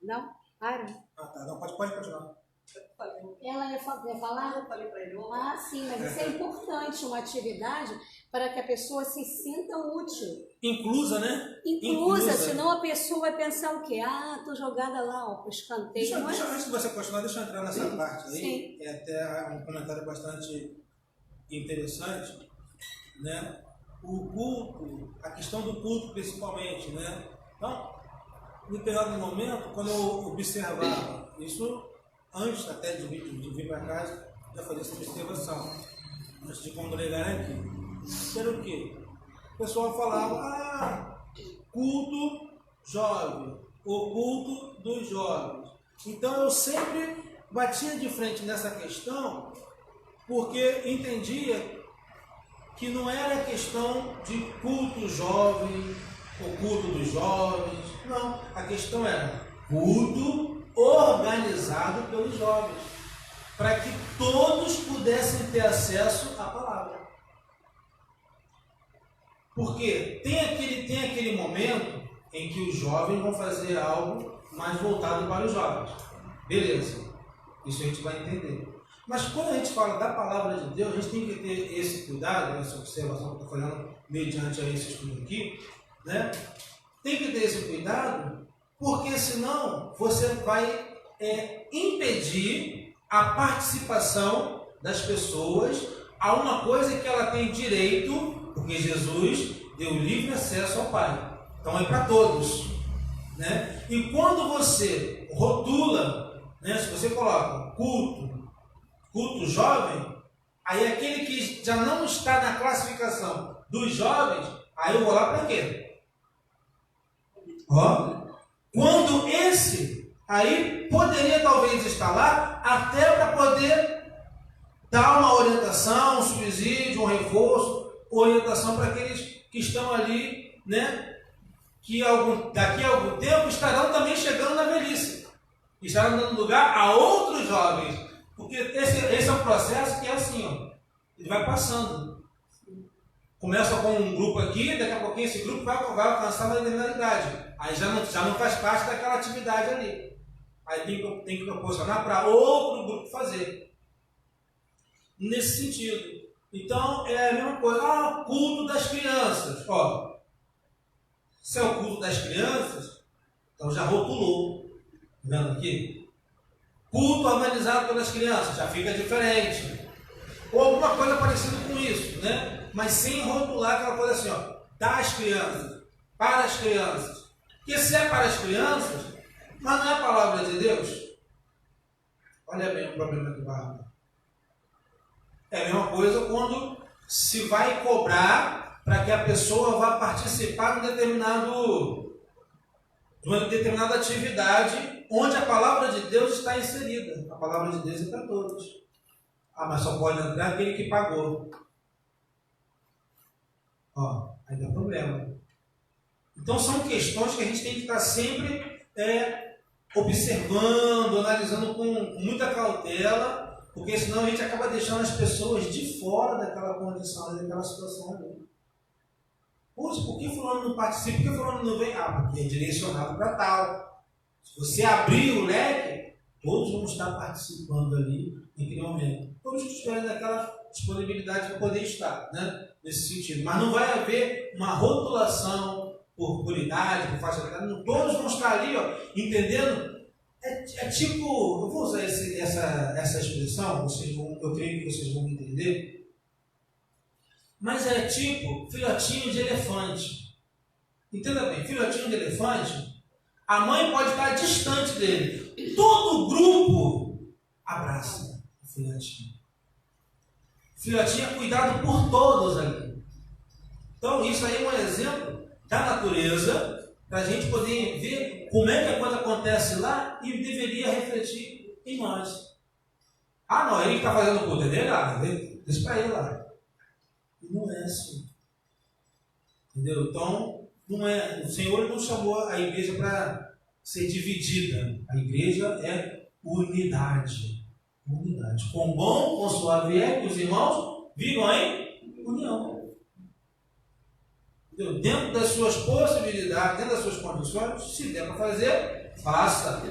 [SPEAKER 3] Não? Para.
[SPEAKER 5] Tá. Não, pode continuar.
[SPEAKER 3] Ela ia falar?
[SPEAKER 7] Eu falei para ele,
[SPEAKER 3] Ah, sim, mas isso é importante, uma atividade para que a pessoa se sinta útil.
[SPEAKER 5] Inclusa, né?
[SPEAKER 3] Inclusa, senão a pessoa vai pensar o quê? Ah, tô jogada lá, ó, pro escanteio.
[SPEAKER 5] Antes de você continuar, deixa eu entrar nessa parte aí.
[SPEAKER 3] Sim.
[SPEAKER 5] É até um comentário bastante interessante, né? O culto, a questão do culto principalmente, né? Então, em determinado momento, quando eu observava isso, antes até de vir para casa, já fazia essa observação, antes de congregar aqui. Era o quê? O pessoal falava, culto jovem, o culto dos jovens. Então eu sempre batia de frente nessa questão, porque entendia que não era questão de culto jovem, o culto dos jovens, não. A questão era culto organizado pelos jovens, para que todos pudessem ter acesso à palavra. Porque tem aquele momento
[SPEAKER 1] em que os jovens vão fazer algo mais voltado para os jovens. Beleza, isso a gente vai entender. Mas quando a gente fala da palavra de Deus, a gente tem que ter esse cuidado, essa observação que eu estou falando mediante a esse estudo aqui, né? Tem que ter esse cuidado, porque senão você vai impedir a participação das pessoas a uma coisa que ela tem direito, porque Jesus deu livre acesso ao Pai. Então é para todos, né? E quando você rotula, né, se você coloca culto jovem, aí aquele que já não está na classificação dos jovens, aí eu vou lá para quê? Quando esse aí poderia talvez estar lá até para poder dar uma orientação, um subsídio, um reforço, orientação para aqueles que estão ali, né? Que daqui a algum tempo estarão também chegando na velhice, estarão dando lugar a outros jovens, porque esse é um processo que é assim, ó, ele vai passando. Começa com um grupo aqui, daqui a pouquinho esse grupo vai alcançar uma determinada idade, aí já não faz parte daquela atividade ali, aí tem que proporcionar para outro grupo fazer. Nesse sentido. Então, é a mesma coisa. Culto das crianças. Se é o culto das crianças, então já rotulou. Tá vendo aqui? Culto organizado pelas crianças, já fica diferente. Ou alguma coisa parecida com isso, né? Mas sem rotular aquela coisa assim, das crianças, para as crianças. Porque se é para as crianças, mas não é a palavra de Deus. Olha bem o problema que vai. É a mesma coisa quando se vai cobrar para que a pessoa vá participar de uma determinada atividade onde a palavra de Deus está inserida. A palavra de Deus é para todos. Mas só pode entrar aquele que pagou. Aí dá problema. Então são questões que a gente tem que estar sempre observando, analisando com muita cautela, porque senão a gente acaba deixando as pessoas de fora daquela condição, daquela situação ali. Poxa, por que fulano não participa? Por que fulano não vem? Porque é direcionado para tal. Se você abrir o leque, todos vão estar participando ali naquele momento. Todos estiverem naquela disponibilidade para poder estar, né? Nesse sentido. Mas não vai haver uma rotulação por idade, por faixa de idade. Todos vão estar ali, entendendo. É tipo, eu vou usar essa expressão, eu creio que vocês vão entender, mas é tipo filhotinho de elefante. Entenda bem, filhotinho de elefante, a mãe pode estar distante dele, todo o grupo abraça o filhotinho. O filhotinho é cuidado por todos ali. Então isso aí é um exemplo da natureza, para a gente poder ver como é que a coisa acontece lá e deveria refletir em nós. Não, ele está fazendo o culto dele, deixa para ele lá. E não é assim. Entendeu? Então, o Senhor não chamou a igreja para ser dividida. A igreja é unidade. Unidade. Com bom, com suave que os irmãos vivam em união. Dentro das suas possibilidades, dentro das suas condições, se der para fazer, faça.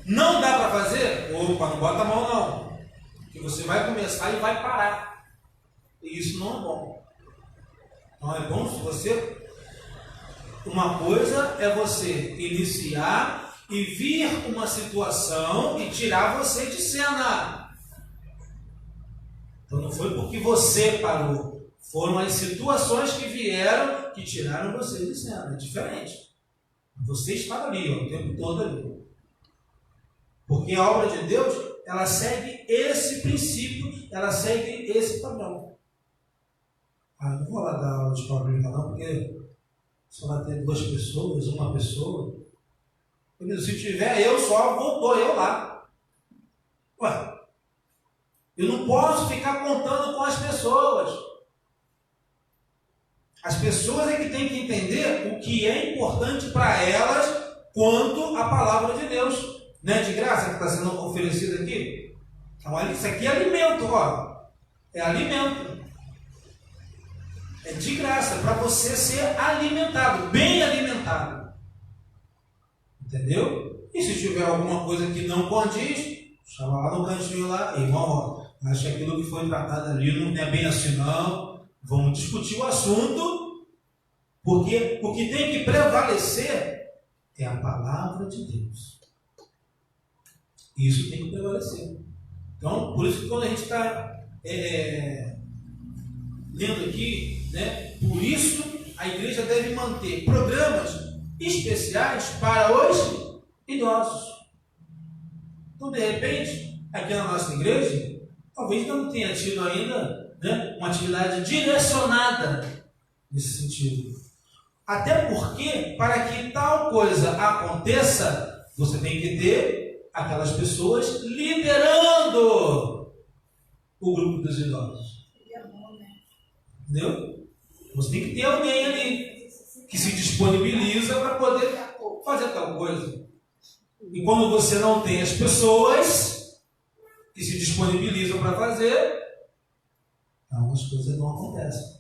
[SPEAKER 1] Não dá para fazer? Opa, não bota a mão não. Porque você vai começar e vai parar. E isso não é bom. Não é bom se você... Uma coisa é você iniciar e vir uma situação e tirar você de cena. Então não foi porque você parou. Foram as situações que vieram que tiraram você de cena. É diferente. Você estava ali, o tempo todo ali. Porque a obra de Deus, ela segue esse princípio, ela segue esse padrão. Não vou lá dar aula de escola bíblica não, porque só vai ter 2 pessoas, uma pessoa. Se tiver eu só, voltou eu lá. Eu não posso ficar contando com as pessoas. As pessoas é que têm que entender o que é importante para elas quanto à palavra de Deus. Não é de graça que está sendo oferecido aqui? Então, isso aqui é alimento, é alimento. É de graça, para você ser alimentado, bem alimentado. Entendeu? E se tiver alguma coisa que não condiz, chama lá no cantinho lá, irmão, ó, acho que aquilo que foi tratado ali não é bem assim não. Vamos discutir o assunto, porque o que tem que prevalecer é a palavra de Deus. Isso tem que prevalecer. Então, por isso que quando a gente está lendo aqui, né, por isso a igreja deve manter programas especiais para os idosos. Então, de repente, aqui na nossa igreja, talvez não tenha tido ainda, né, uma atividade direcionada nesse sentido. Até porque, para que tal coisa aconteça, você tem que ter aquelas pessoas liderando o grupo dos idosos. Entendeu? Você tem que ter alguém ali que se disponibiliza para poder fazer tal coisa. E quando você não tem as pessoas que se disponibilizam para fazer, algumas coisas não acontecem.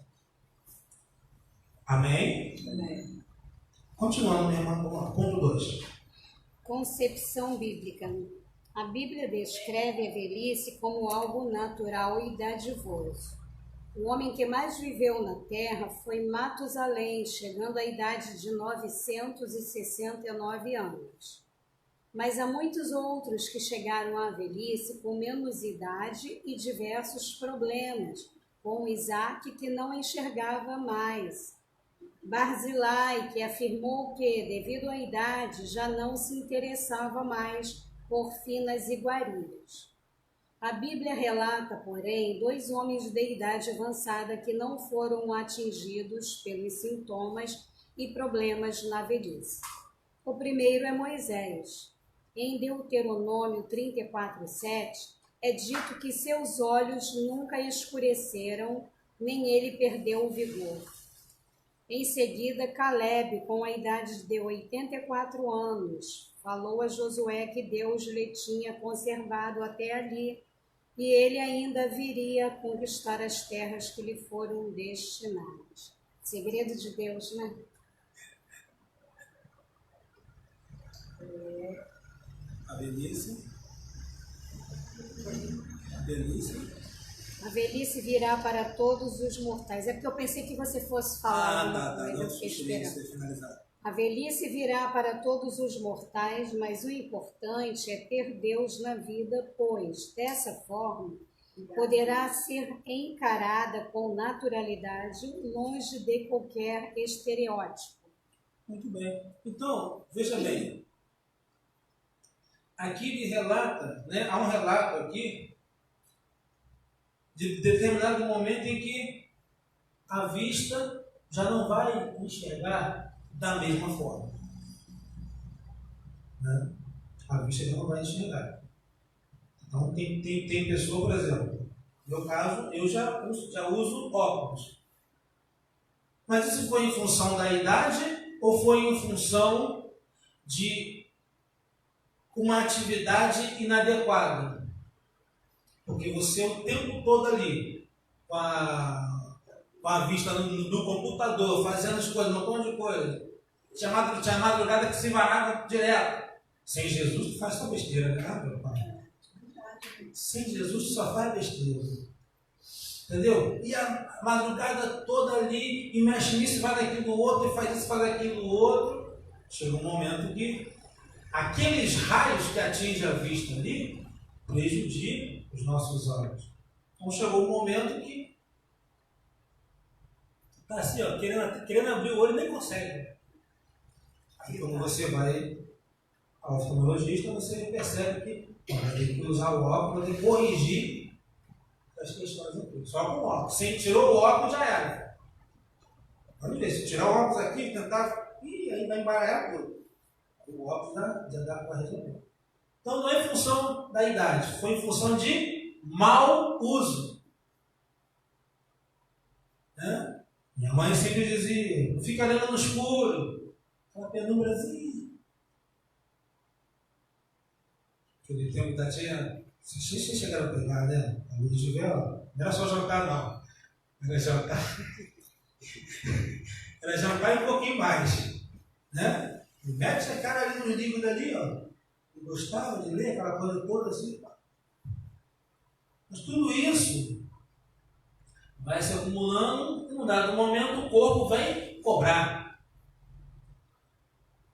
[SPEAKER 1] Amém?
[SPEAKER 3] Amém.
[SPEAKER 1] Continuando, minha irmã, ponto 2.
[SPEAKER 3] Concepção bíblica. A Bíblia descreve a velhice como algo natural e dadivoso. O homem que mais viveu na terra foi Matusalém, chegando à idade de 969 anos. Mas há muitos outros que chegaram à velhice com menos idade e diversos problemas, como Isaac, que não enxergava mais. Barzilai, que afirmou que, devido à idade, já não se interessava mais por finas iguarias. A Bíblia relata, porém, 2 homens de idade avançada que não foram atingidos pelos sintomas e problemas na velhice. O primeiro é Moisés. Em Deuteronômio 34:7, é dito que seus olhos nunca escureceram, nem ele perdeu o vigor. Em seguida, Caleb, com a idade de 84 anos, falou a Josué que Deus lhe tinha conservado até ali, e ele ainda viria a conquistar as terras que lhe foram destinadas. Segredo de Deus, né?
[SPEAKER 5] A velhice.
[SPEAKER 3] A velhice virá para todos os mortais. É porque eu pensei que você fosse falar alguma coisa, eu fiquei esperando. A velhice virá para todos os mortais, mas o importante é ter Deus na vida, pois, dessa forma, poderá ser encarada com naturalidade, longe de qualquer estereótipo.
[SPEAKER 1] Muito bem. Então, veja bem. Aqui ele relata, né, há um relato aqui de determinado momento em que a vista já não vai enxergar da mesma forma. Né? A vista já não vai enxergar. Então, tem pessoa, por exemplo, no meu caso, eu já uso óculos. Mas isso foi em função da idade ou foi em função de uma atividade inadequada? Porque você o tempo todo ali, com a vista no computador, fazendo as coisas, um monte de coisa. Tinha madrugada que se varava direto. Sem Jesus tu faz só besteira, né, meu pai? Sem Jesus tu só faz besteira. Entendeu? E a madrugada toda ali, e mexe nisso, faz aquilo do outro, e faz isso, faz aquilo do outro. Chega um momento que aqueles raios que atingem a vista ali prejudicam os nossos olhos. Então chegou um momento que está assim, ó, querendo abrir o olho e nem consegue. Aí quando você vai ao oftalmologista, você percebe que vai ter que usar o óculos, vai ter que corrigir as questões aqui. Só com o óculos. Se tirou o óculos, já era. Pode ver, se tirar o óculos aqui, tentar. Ih, aí vai embaralhar tudo. O óculos já dá para resolver. Então não é em função da idade, foi em função de mau uso. Né? Minha mãe sempre dizia, não fica olhando no escuro, aquela penumbrazinha. Aquele tempo da tia, vocês chegaram a pegar, né? A luz de vela, não era só jantar, não. Era jantar. Era jantar e um pouquinho mais. Né? mete a cara ali nos livros dali, ó. Eu gostava de ler aquela coisa toda assim. Mas tudo isso vai se acumulando e, num dado momento, o corpo vem cobrar.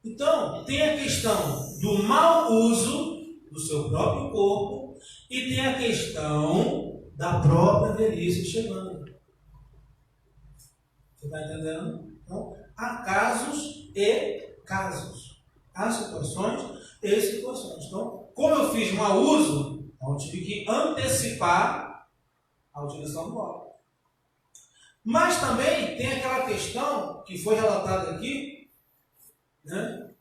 [SPEAKER 1] Então, tem a questão do mau uso do seu próprio corpo e tem a questão da própria velhice chegando. Você está entendendo? Então, há casos e casos. Há situações e situações. Então, como eu fiz mau uso, eu tive que antecipar a utilização do óculos. Mas também tem aquela questão que foi relatada aqui, né?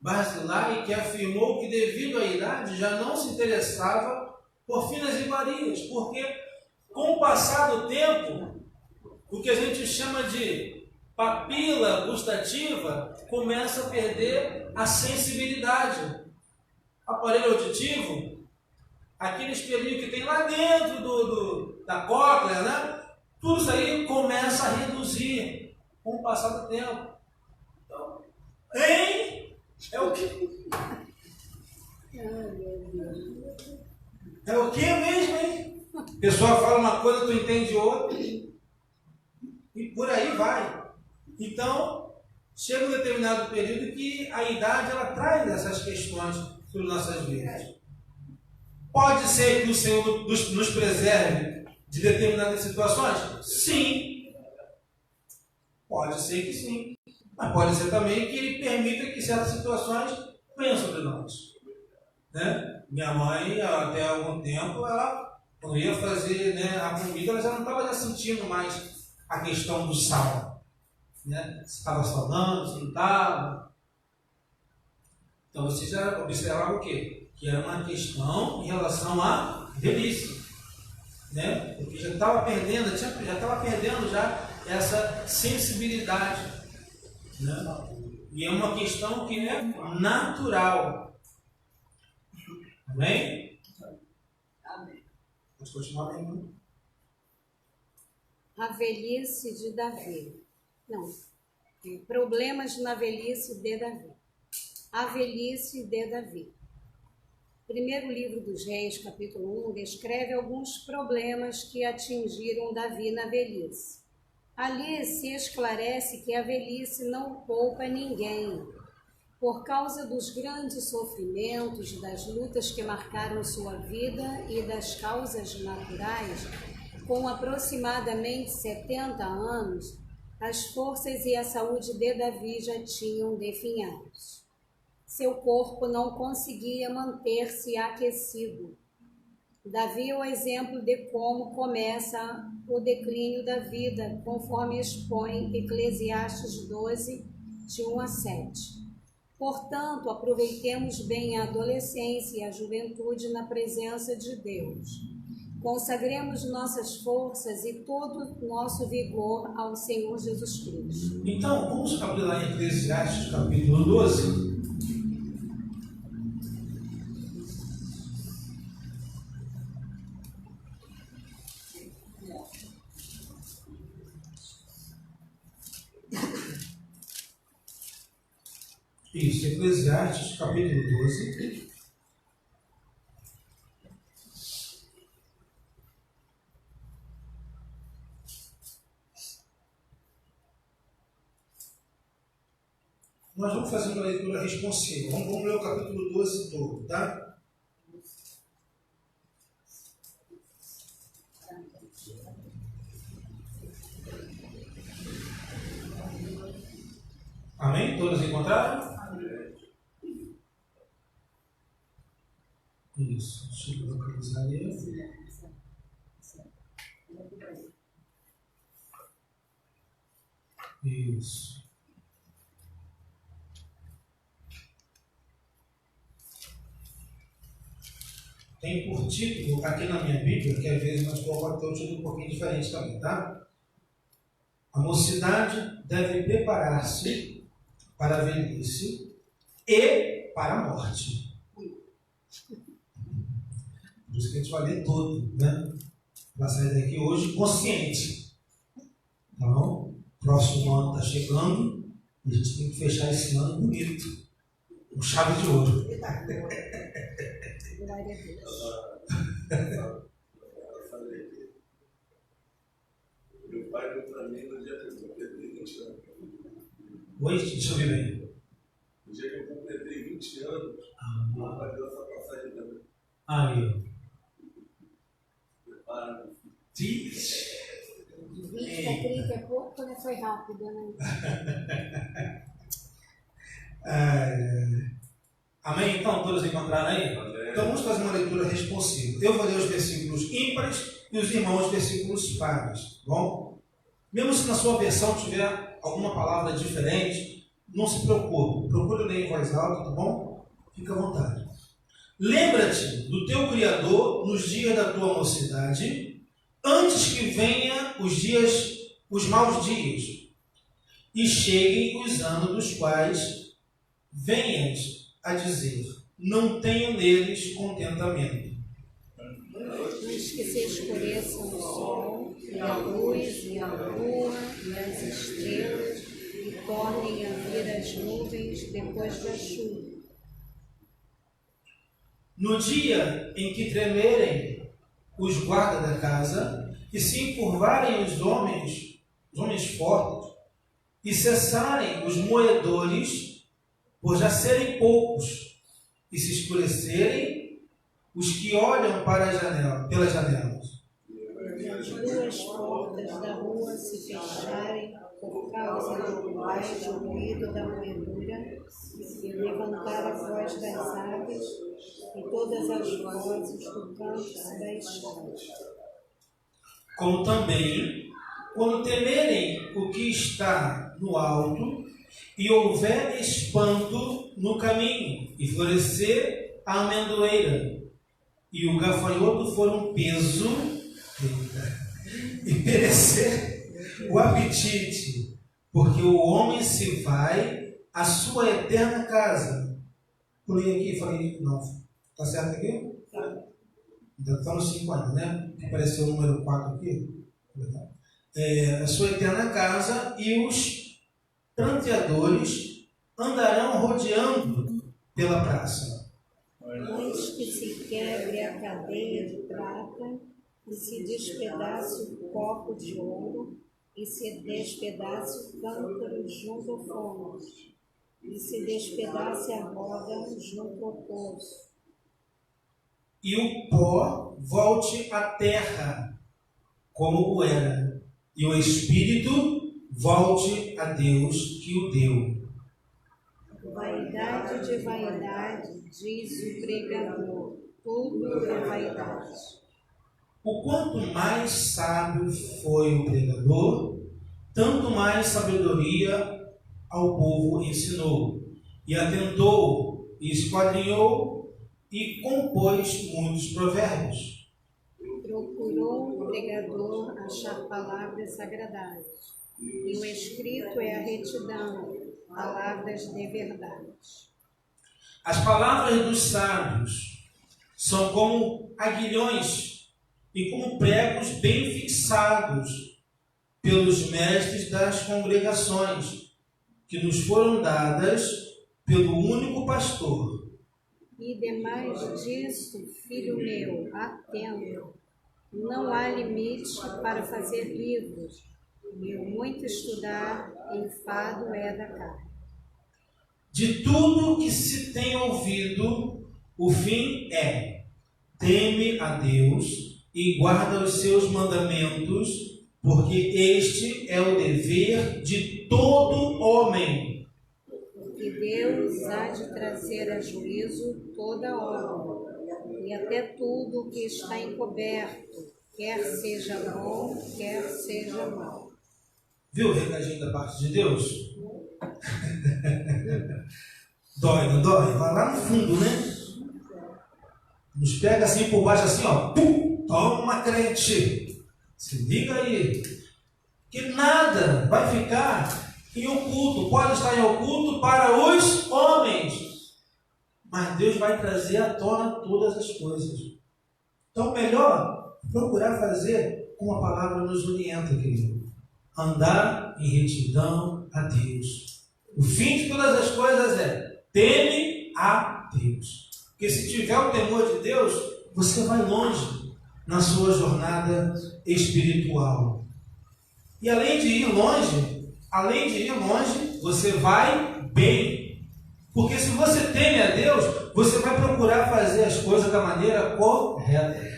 [SPEAKER 1] Barzilai, que afirmou que devido à idade já não se interessava por finas iguarias, porque com o passar do tempo, o que a gente chama de papila gustativa começa a perder a sensibilidade. Aparelho auditivo, aquele espelhinho que tem lá dentro da cóclea, né? Tudo isso aí começa a reduzir com o passar do tempo. Então, é o que? É o que mesmo, hein? A pessoa fala uma coisa, tu entende outra. E por aí vai. Então, chega um determinado período que a idade ela traz essas questões sobre nossas vidas. Pode ser que o Senhor nos preserve de determinadas situações? Sim. Pode ser que sim. Mas pode ser também que Ele permita que certas situações venham sobre nós. Né? Minha mãe, até algum tempo, ela, quando ia fazer, né, a comida, ela já não estava sentindo mais a questão do sal. Né? Se estava salgando, se não estava. Então você já observava o quê? Que era uma questão em relação à velhice. Né? Porque já estava perdendo, já essa sensibilidade. Né? E é uma questão que é natural. Amém?
[SPEAKER 7] Amém.
[SPEAKER 1] Pode continuar bem.
[SPEAKER 3] A velhice de Davi. Não. Problemas na velhice de Davi. A velhice de Davi. Primeiro livro dos Reis, capítulo 1, descreve alguns problemas que atingiram Davi na velhice. Ali se esclarece que a velhice não poupa ninguém. Por causa dos grandes sofrimentos, das lutas que marcaram sua vida e das causas naturais, com aproximadamente 70 anos, as forças e a saúde de Davi já tinham definhados. Seu corpo não conseguia manter-se aquecido. Davi é o exemplo de como começa o declínio da vida, conforme expõe Eclesiastes 12, de 1 a 7. Portanto, aproveitemos bem a adolescência e a juventude na presença de Deus. Consagremos nossas forças e todo o nosso vigor ao Senhor Jesus Cristo.
[SPEAKER 1] Então, vamos abrir lá em Eclesiastes, capítulo 12. Isso, Eclesiastes, capítulo 12. Nós vamos fazer uma leitura responsiva. Vamos ler o capítulo 12 todo, tá? Amém? Todos encontraram? Isso. Deixa eu localizar ali. Isso. Tem por título, aqui na minha Bíblia, que às vezes nós pode ter um título um pouquinho diferente também, tá? A mocidade deve preparar-se para a velhice e para a morte. Por isso que a gente vai ler todo, né? Vai sair daqui hoje consciente. Tá bom? Próximo ano está chegando, A gente tem que fechar esse ano bonito, com chave de ouro.
[SPEAKER 3] Glória a Deus.
[SPEAKER 6] Meu pai deu para mim no dia que eu completei 20 anos.
[SPEAKER 1] Oi, deixa eu ver bem.
[SPEAKER 6] No dia que eu completei 20 anos, meu pai deu essa passagem para mim.
[SPEAKER 1] Aí,
[SPEAKER 6] Prepara, meu filho.
[SPEAKER 1] diz.
[SPEAKER 3] 20 para 30 é pouco, né? Foi rápido, né?
[SPEAKER 1] Amém? Então, todos encontraram aí?
[SPEAKER 6] Amém.
[SPEAKER 1] Então, vamos fazer uma leitura responsiva. Eu vou ler os versículos ímpares e os irmãos os versículos pares. Tá bom? Mesmo se na sua versão tiver alguma palavra diferente, não se preocupe. Procure ler em voz alta, tá bom? Fica à vontade. Lembra-te do teu Criador nos dias da tua mocidade, antes que venha os maus dias, e cheguem os anos dos quais venhas a dizer: não tenho neles contentamento.
[SPEAKER 3] Antes que se escureçam o sol, e a luz, e a lua, e as estrelas, e tornem a vir as nuvens depois da chuva.
[SPEAKER 1] No dia em que tremerem os guardas da casa, e se encurvarem os homens fortes, e cessarem os moedores, por já serem poucos, e se escurecerem os que olham pelas janelas.
[SPEAKER 3] E as duas portas da rua se fecharem por causa do baixo ruído da moedura, e levantar a voz das aves, e todas as vozes do canto se deixarem.
[SPEAKER 1] Como também, quando temerem o que está no alto, e houver espanto no caminho, e florescer a amendoeira, e o gafanhoto for um peso, e perecer o apetite, porque o homem se vai à sua eterna casa. Pulei aqui e falei, não, está certo aqui? Ainda está no 5 ainda, né? Apareceu o número 4 aqui. A sua eterna casa, e os pranteadores andarão rodeando pela praça.
[SPEAKER 3] Antes que se quebre a cadeia de prata, e se despedace o copo de ouro, e se despedace o cântaro junto ao fogo, e se despedace a roda junto ao poço.
[SPEAKER 1] E o pó volte à terra, como o era, e o espírito volte a Deus que o deu.
[SPEAKER 3] Vaidade de vaidade, diz o pregador, tudo é vaidade.
[SPEAKER 1] O quanto mais sábio foi o pregador, tanto mais sabedoria ao povo ensinou. E atentou, e esquadrinhou, e compôs muitos provérbios.
[SPEAKER 3] Procurou o pregador achar palavras agradáveis, e o escrito é a retidão, palavras de verdade.
[SPEAKER 1] As palavras dos sábios são como aguilhões e como pregos bem fixados pelos mestres das congregações, que nos foram dadas pelo único pastor.
[SPEAKER 3] E demais disso, filho meu, atento, não há limite para fazer livros, e o muito estudar, enfado é da carne.
[SPEAKER 1] De tudo que se tem ouvido, o fim é: teme a Deus e guarda os seus mandamentos, porque este é o dever de todo homem.
[SPEAKER 3] Porque Deus há de trazer a juízo toda obra, e até tudo o que está encoberto, quer seja bom, quer seja mau.
[SPEAKER 1] Viu o recadinho da parte de Deus? Dói, não dói? Vai lá no fundo, né? Nos pega assim por baixo, assim, ó. Pum! Toma, crente! Se liga aí. Que nada vai ficar em oculto. Pode estar em oculto para os homens, mas Deus vai trazer à tona todas as coisas. Então, melhor procurar fazer como a palavra nos orienta, querido. Andar em retidão a Deus. O fim de todas as coisas é teme a Deus. Porque se tiver o temor de Deus, você vai longe na sua jornada espiritual. E além de ir longe, você vai bem. Porque se você teme a Deus, você vai procurar fazer as coisas da maneira correta.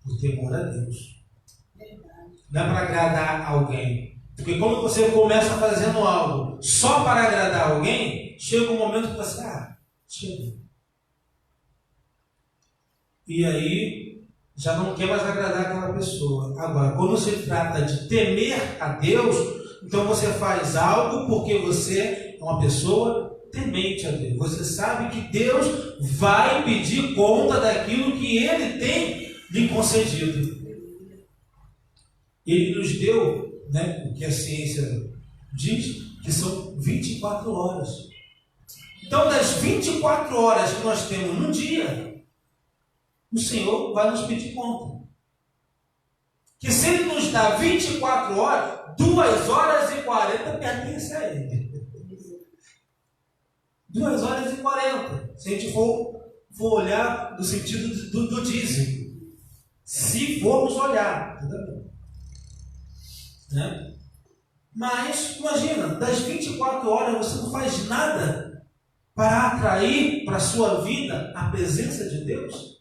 [SPEAKER 1] Por temor a Deus. Não é para agradar alguém. Porque quando você começa fazendo algo só para agradar alguém, chega um momento que você, chega. E aí, já não quer mais agradar aquela pessoa. Agora, quando se trata de temer a Deus, então você faz algo porque você é uma pessoa temente a Deus. Você sabe que Deus vai pedir conta daquilo que Ele tem lhe concedido. Ele nos deu, o que a ciência diz, que são 24 horas. Então, das 24 horas que nós temos no dia, o Senhor vai nos pedir conta. Que se Ele nos dá 24 horas, 2 horas e 40 pertence a Ele. 2 horas e 40. Se a gente for olhar no sentido do dízimo. Se formos olhar, entendeu? Mas, imagina, das 24 horas você não faz nada para atrair para a sua vida a presença de Deus?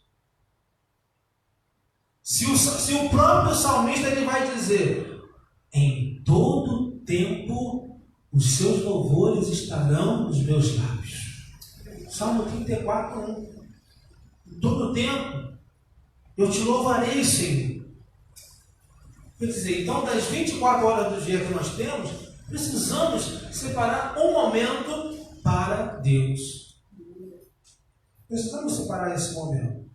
[SPEAKER 1] Se o próprio salmista ele vai dizer, em todo tempo os seus louvores estarão nos meus lábios. Salmo 34, 1. Em todo tempo eu te louvarei, Senhor. Quer dizer, então das 24 horas do dia que nós temos, precisamos separar um momento para Deus. Precisamos separar esse momento.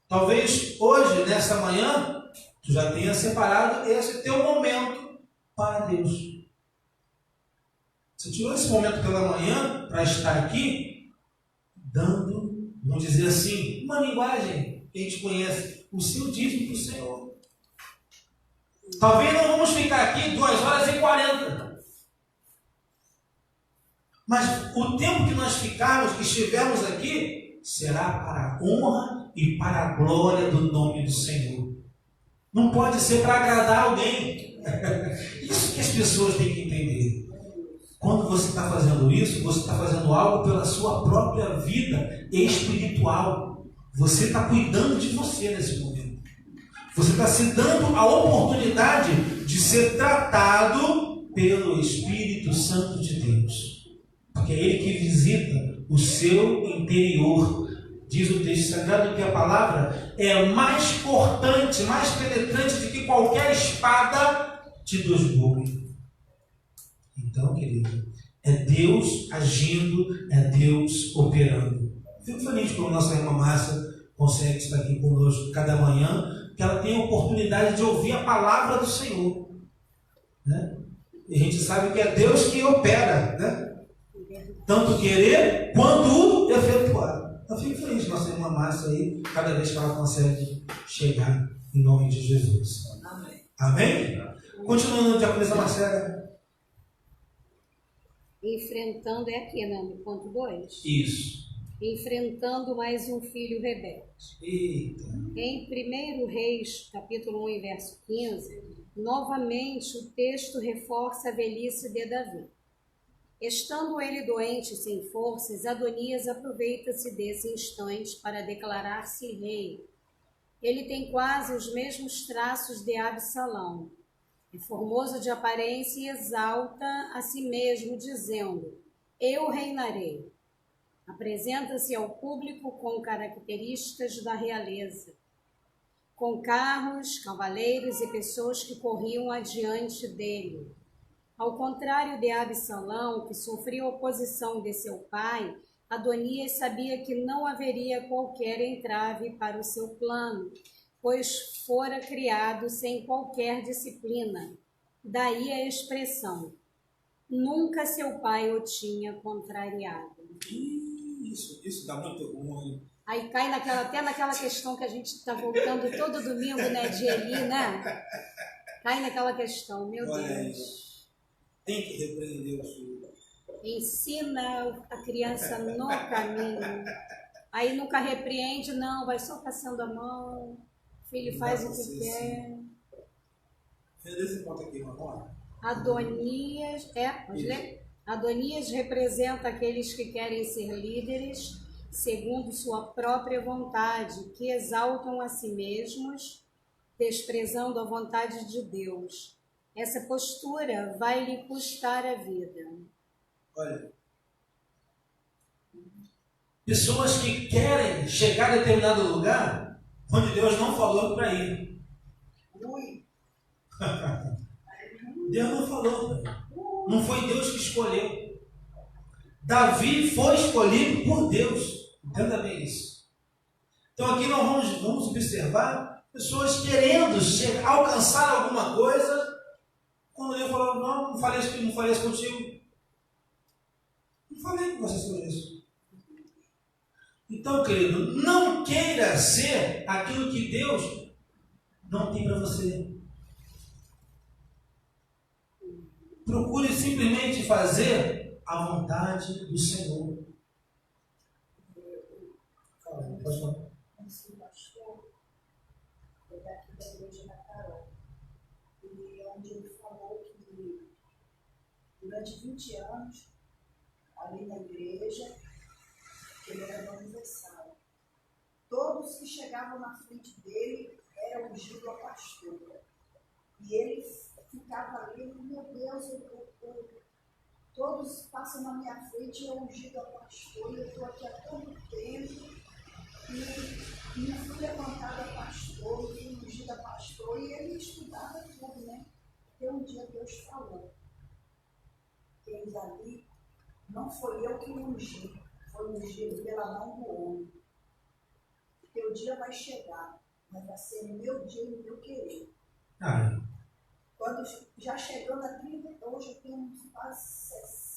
[SPEAKER 1] Talvez hoje, nessa manhã, tu já tenha separado esse teu momento para Deus. Você tirou esse momento pela manhã para estar aqui, dando, vamos dizer assim, uma linguagem que a gente conhece, o seu dízimo para o Senhor. Talvez não vamos ficar aqui 2 horas e 40. Mas o tempo que nós ficarmos, que estivermos aqui, será para a honra e para a glória do nome do Senhor. Não pode ser para agradar alguém. Isso que as pessoas têm que entender. Quando você está fazendo isso, você está fazendo algo pela sua própria vida espiritual. Você está cuidando de você nesse momento. Você está se dando a oportunidade de ser tratado pelo Espírito Santo de Deus. Porque é Ele que visita o seu interior. Diz o texto sagrado que a palavra é mais cortante, mais penetrante do que qualquer espada de 2 gumes. Então, querido, é Deus agindo, é Deus operando. Fico feliz quando a nossa irmã Márcia consegue estar aqui conosco cada manhã, que ela tem a oportunidade de ouvir a palavra do Senhor. E a gente sabe que é Deus que opera, tanto querer quanto efetuar. Eu fico feliz com a nossa irmã Márcia aí, cada vez que ela consegue chegar, em nome de Jesus. Amém? Continuando, diaconisa Marcela.
[SPEAKER 3] Enfrentando, é aqui, no ponto 2?
[SPEAKER 1] Isso.
[SPEAKER 3] Enfrentando mais um filho rebelde.
[SPEAKER 1] Eita.
[SPEAKER 3] Em 1 Reis, capítulo 1, verso 15, novamente o texto reforça a velhice de Davi. Estando ele doente e sem forças, Adonias aproveita-se desse instante para declarar-se rei. Ele tem quase os mesmos traços de Absalão. É formoso de aparência e exalta a si mesmo, dizendo, eu reinarei. Apresenta-se ao público com características da realeza, com carros, cavaleiros e pessoas que corriam adiante dele. Ao contrário de Absalão, que sofria oposição de seu pai, Adonias sabia que não haveria qualquer entrave para o seu plano, pois fora criado sem qualquer disciplina. Daí a expressão, nunca seu pai o tinha contrariado.
[SPEAKER 5] Isso dá muito ruim.
[SPEAKER 3] Aí cai até naquela questão que a gente está voltando todo domingo, de Eli, Cai naquela questão, meu
[SPEAKER 5] Olha
[SPEAKER 3] Deus.
[SPEAKER 5] Isso. tem que repreender o filho.
[SPEAKER 3] Ensina a criança no caminho. Aí nunca repreende, não, vai só passando a mão. O filho faz o que quer.
[SPEAKER 5] Fez esse ponto aqui, irmão.
[SPEAKER 3] Adonias, pode ler? Adonias representa aqueles que querem ser líderes segundo sua própria vontade, que exaltam a si mesmos, desprezando a vontade de Deus. Essa postura vai lhe custar a vida.
[SPEAKER 5] Olha,
[SPEAKER 1] pessoas que querem chegar a determinado lugar onde Deus não falou para ir. Deus não falou. Não foi Deus que escolheu. Davi foi escolhido por Deus. Entenda bem isso. Então aqui nós vamos observar pessoas querendo alcançar alguma coisa. Quando Deus falou, não falei isso contigo. Não falei com você sobre isso. Então, querido, não queira ser aquilo que Deus não tem para você. Procure simplesmente fazer a vontade do Senhor. Pode falar.
[SPEAKER 2] Esse pastor é daqui da igreja da Carol. E onde ele falou que durante 20 anos, ali na igreja, ele era no aniversário. Todos que chegavam na frente dele eram ungidos a pastor. E ele ficava ali, meu Deus, todos passam na minha frente e eu ungido a pastor, e eu estou aqui há tanto tempo, e me fui levantada a pastor, e fui ungida a pastor, e ele estudava tudo, né? Até um dia Deus falou, eles ali, não foi eu que ungi, foi ungido pela mão do homem. Teu dia vai chegar, mas vai ser o meu dia e o meu querer. Quando já chegando a 30, hoje eu tenho quase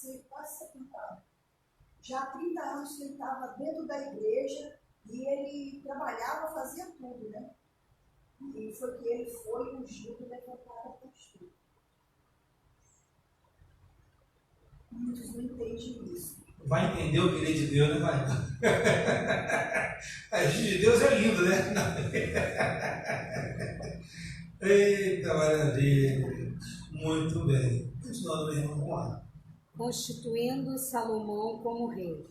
[SPEAKER 2] 70 anos. Já há 30 anos que ele estava dentro da igreja e ele trabalhava, fazia tudo, né? E foi que ele foi ungido e levantado a postura. Muitos não entendem isso.
[SPEAKER 1] Vai entender o querer de Deus, né? Vai. A gente de Deus é lindo, né? Eita, maravilha. Muito bem. Continuando, meu irmão, vamos lá.
[SPEAKER 3] Constituindo Salomão como rei.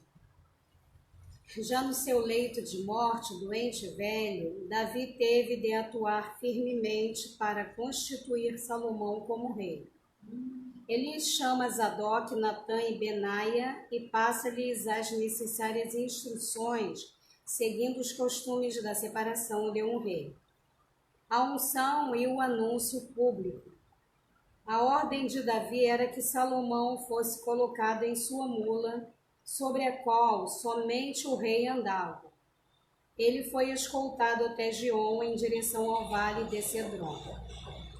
[SPEAKER 3] Já no seu leito de morte, doente e velho, Davi teve de atuar firmemente para constituir Salomão como rei. Ele chama Zadok, Natã e Benaia e passa-lhes as necessárias instruções, seguindo os costumes da separação de um rei. A unção e o anúncio público. A ordem de Davi era que Salomão fosse colocado em sua mula, sobre a qual somente o rei andava. Ele foi escoltado até Gion, em direção ao vale de Cedron.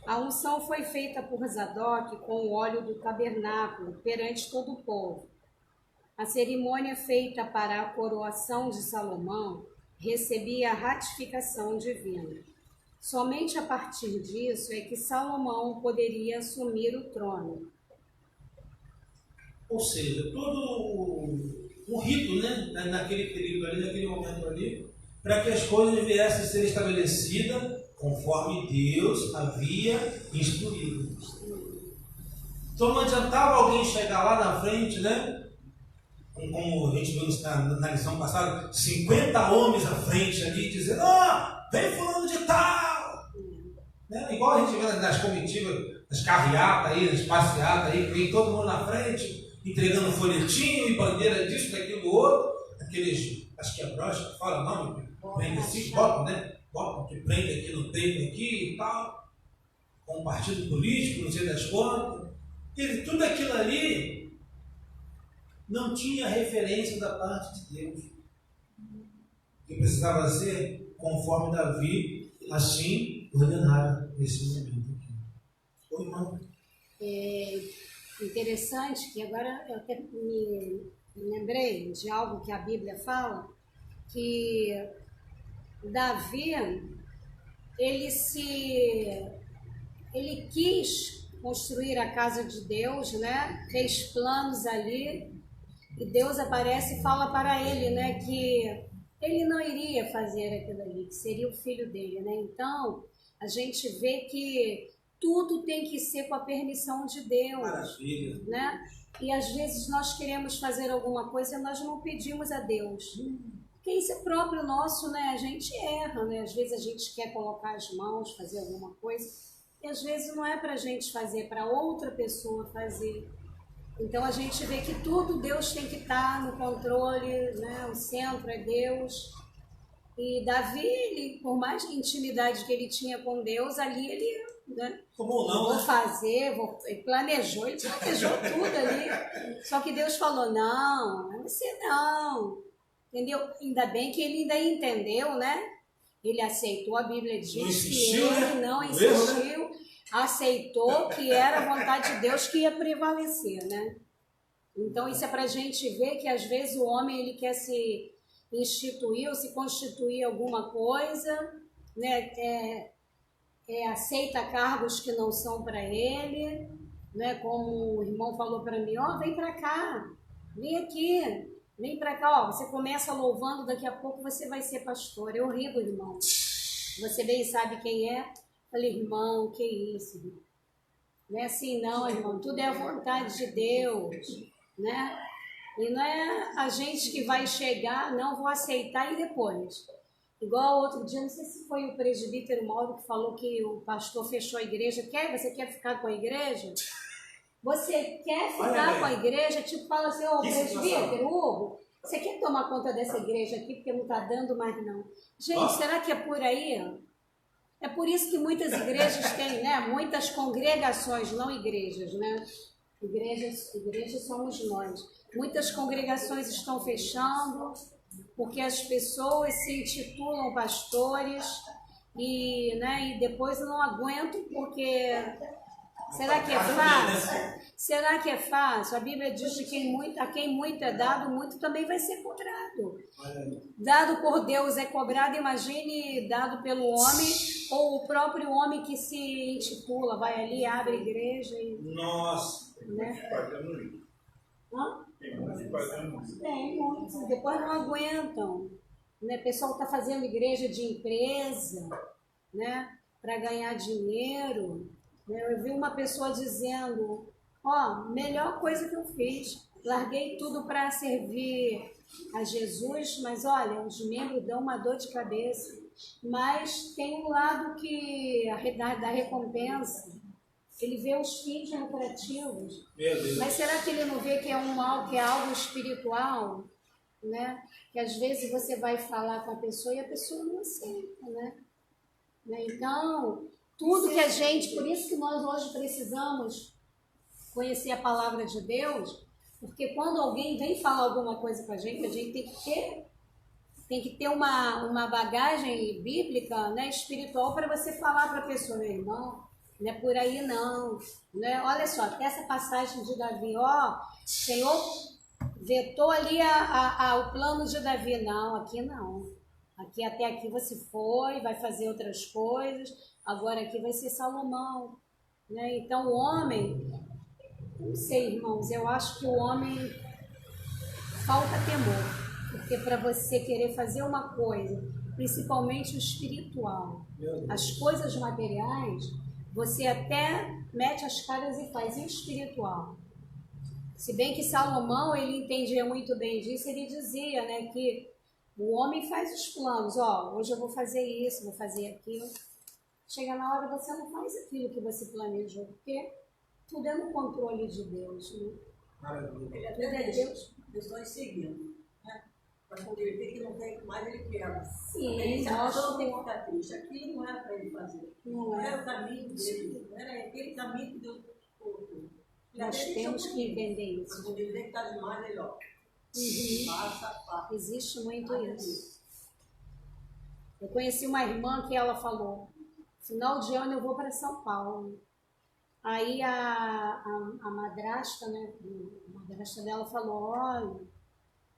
[SPEAKER 3] A unção foi feita por Zadok com o óleo do tabernáculo perante todo o povo. A cerimônia feita para a coroação de Salomão recebia a ratificação divina. Somente a partir disso é que Salomão poderia assumir o trono.
[SPEAKER 1] Ou seja, todo o rito, né, naquele período ali, naquele momento ali, para que as coisas viessem a ser estabelecidas conforme Deus havia instruído. Então não adiantava alguém chegar lá na frente, né? Como a gente viu na lição passada, 50 homens à frente ali, dizendo, vem fulano de tal! Né? Igual a gente vê nas comitivas, nas carreatas aí, nas passeatas aí, vem todo mundo na frente, entregando folhetinho e bandeira disso, daquilo, do outro, aqueles, acho que é brocha que fala, não, prende assim, bota, né? Bota, que prende aqui no peito aqui e tal, com um partido político, não sei das contas. E tudo aquilo ali não tinha referência da parte de Deus. Que precisava ser conforme Davi assim ordenara nesse momento aqui. Oi, irmão.
[SPEAKER 3] É interessante que agora eu até me lembrei de algo que a Bíblia fala, que Davi, ele quis construir a casa de Deus, né? Fez planos ali e Deus aparece e fala para ele, né, que ele não iria fazer aquilo ali, que seria o filho dele, né? Então, a gente vê que tudo tem que ser com a permissão de Deus.
[SPEAKER 5] Maravilha.
[SPEAKER 3] Né? E às vezes nós queremos fazer alguma coisa e nós não pedimos a Deus. Porque isso é próprio nosso, né? A gente erra, né? Às vezes a gente quer colocar as mãos, fazer alguma coisa, e às vezes não é para a gente fazer, é para outra pessoa fazer. Então a gente vê que tudo Deus tem que estar no controle, né? O centro é Deus. E Davi, ele, por mais intimidade que ele tinha com Deus, ali ele, né?
[SPEAKER 5] Como não,
[SPEAKER 3] Vou
[SPEAKER 5] né?
[SPEAKER 3] fazer, ele planejou tudo ali. Só que Deus falou, não é você não. Entendeu? Ainda bem que ele ainda entendeu, né? Ele aceitou, a Bíblia diz que ele não insistiu, aceitou que era a vontade de Deus que ia prevalecer, né? Então isso é para a gente ver que às vezes o homem ele quer se instituir ou se constituir alguma coisa, né? Aceita cargos que não são para ele, né? Como o irmão falou para mim, ó, vem para cá, vem aqui, vem para cá, ó, você começa louvando, daqui a pouco você vai ser pastor. É horrível, irmão. Você bem sabe quem é? Falei, irmão, que isso? Irmão? Não é assim não, irmão, tudo é a vontade de Deus, né? E não é a gente que vai chegar, não, vou aceitar e depois. Igual outro dia, não sei se foi o presbítero Mauro que falou que o pastor fechou a igreja. Você quer ficar com a igreja? Você quer ficar com a igreja? Tipo, fala assim, ô presbítero, Hugo, você quer tomar conta dessa igreja aqui porque não está dando mais não. Gente, será que é por aí? É por isso que muitas igrejas têm, né? Muitas congregações, não igrejas, né? Igrejas somos nós. Muitas congregações estão fechando porque as pessoas se intitulam pastores e, né, e depois não aguentam porque... Será que é fácil? Será que é fácil? A Bíblia diz que a quem muito é dado, muito também vai ser cobrado. Dado por Deus é cobrado, imagine dado pelo homem ou o próprio homem que se intitula, vai ali, abre a igreja e...
[SPEAKER 5] Nossa!
[SPEAKER 3] Né? Hã?
[SPEAKER 4] Tem
[SPEAKER 3] muitos. Depois não aguentam. Né? O pessoal está fazendo igreja de empresa, né? Para ganhar dinheiro. Eu vi uma pessoa dizendo, ó, melhor coisa que eu fiz, larguei tudo para servir a Jesus, mas olha, os membros dão uma dor de cabeça, mas tem um lado que da recompensa, ele vê os fins lucrativos, mas será que ele não vê que é um mal, que é algo espiritual, né? Que às vezes você vai falar com a pessoa e a pessoa não aceita, né? Então... Tudo que a gente, por isso que nós hoje precisamos conhecer a palavra de Deus, porque quando alguém vem falar alguma coisa com a gente tem que ter uma bagagem bíblica, né, espiritual para você falar para a pessoa, meu irmão, não é por aí não, né? Olha só, até essa passagem de Davi, ó, o Senhor vetou ali o plano de Davi, não, aqui não, aqui até aqui você foi, vai fazer outras coisas, agora aqui vai ser Salomão, né? Então o homem, não sei, irmãos, eu acho que o homem falta temor, porque para você querer fazer uma coisa, principalmente o espiritual, as coisas materiais, você até mete as caras e faz, e o espiritual? Se bem que Salomão, ele entendia muito bem disso, ele dizia, né, que o homem faz os planos, ó, hoje eu vou fazer isso, vou fazer aquilo. Chega na hora, você não faz aquilo que você planejou, porque tudo é no controle de Deus, né?
[SPEAKER 7] Ele até Deus, pessoas seguindo, né? Mas quando ele vê que não tem mais, ele quebra.
[SPEAKER 3] Sim,
[SPEAKER 7] ele não tem que ficar triste. Aquilo não era para ele fazer.
[SPEAKER 3] Não
[SPEAKER 7] era o caminho dele. Não era aquele caminho que Deus colocou.
[SPEAKER 3] Nós temos que entender isso.
[SPEAKER 7] Mas quando ele vê que está demais, ele ó. Passa.
[SPEAKER 3] Existe muito isso. Eu conheci uma irmã que ela falou, final de ano eu vou para São Paulo. Aí a madrasta, né, a madrasta dela falou, olha,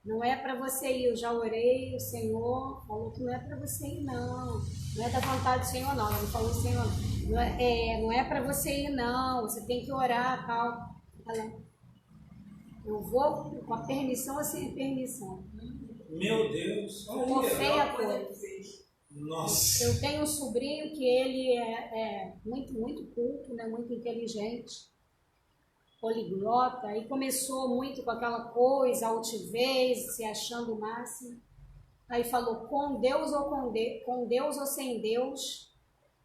[SPEAKER 3] Não é para você ir, eu já orei, o Senhor falou que não é para você ir, não. Não é da vontade do Senhor, não. Ele falou, Senhor, não é para você ir, não. Você tem que orar, tal. Eu vou com a permissão ou sem permissão.
[SPEAKER 5] Meu Deus.
[SPEAKER 3] Ficou feia a coisa.
[SPEAKER 5] Nossa.
[SPEAKER 3] Eu tenho um sobrinho que ele é muito, muito culto, né? Muito inteligente, poliglota, e começou muito com aquela coisa, altivez, se achando o máximo. Aí falou, com Deus ou sem Deus,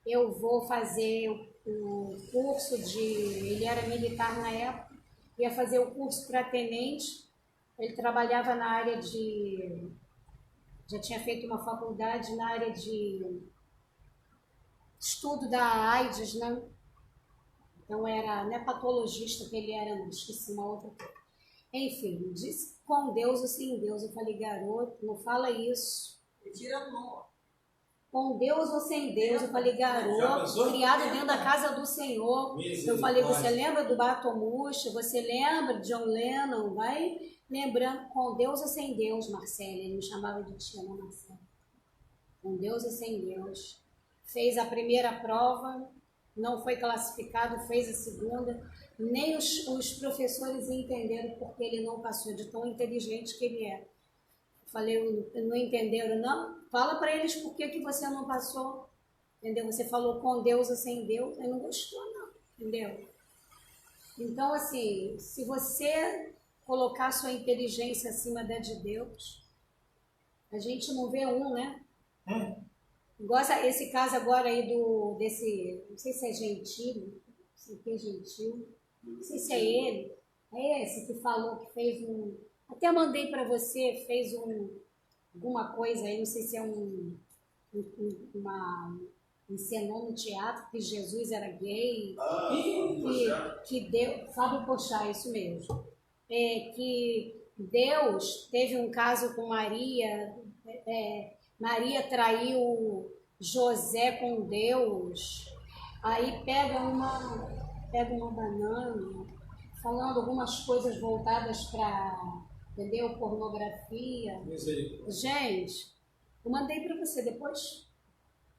[SPEAKER 3] eu vou fazer o curso de... Ele era militar na época, ia fazer o curso para tenente. Ele trabalhava na área de... Já tinha feito uma faculdade na área de estudo da AIDS, né? Então não é patologista que ele era, não, esqueci uma outra coisa. Enfim, disse com Deus ou sem Deus. Eu falei, garoto, não fala isso.
[SPEAKER 7] Ele tira a mão, ó.
[SPEAKER 3] Com Deus ou sem Deus, eu falei, garoto, criado dentro da casa do Senhor. Eu falei, você lembra do Batomuxa? Você lembra de John Lennon? Vai lembrando, com Deus ou sem Deus, Marcelo. Ele me chamava de tia, não, Marcelo. Com Deus ou sem Deus. Fez a primeira prova, não foi classificado, fez a segunda. Nem os professores entenderam porque ele não passou, de tão inteligente que ele é. Falei, não entenderam, não? Fala para eles por que você não passou, entendeu? Você falou com Deus ou sem Deus, ele não gostou, não, entendeu? Então, assim, se você colocar sua inteligência acima da de Deus, a gente não vê né? Gosta esse caso agora aí desse, não sei se é Gentil, não sei que é Gentil, não sei se é ele, é esse que falou que fez até mandei para você, fez alguma coisa aí, não sei se é encenou no teatro que Jesus era gay, que Deus, Fábio Pochá, isso mesmo, que Deus teve um caso com Maria, Maria traiu José com Deus, aí pega uma banana, falando algumas coisas voltadas para, entendeu? Pornografia. Gente, eu mandei para você depois,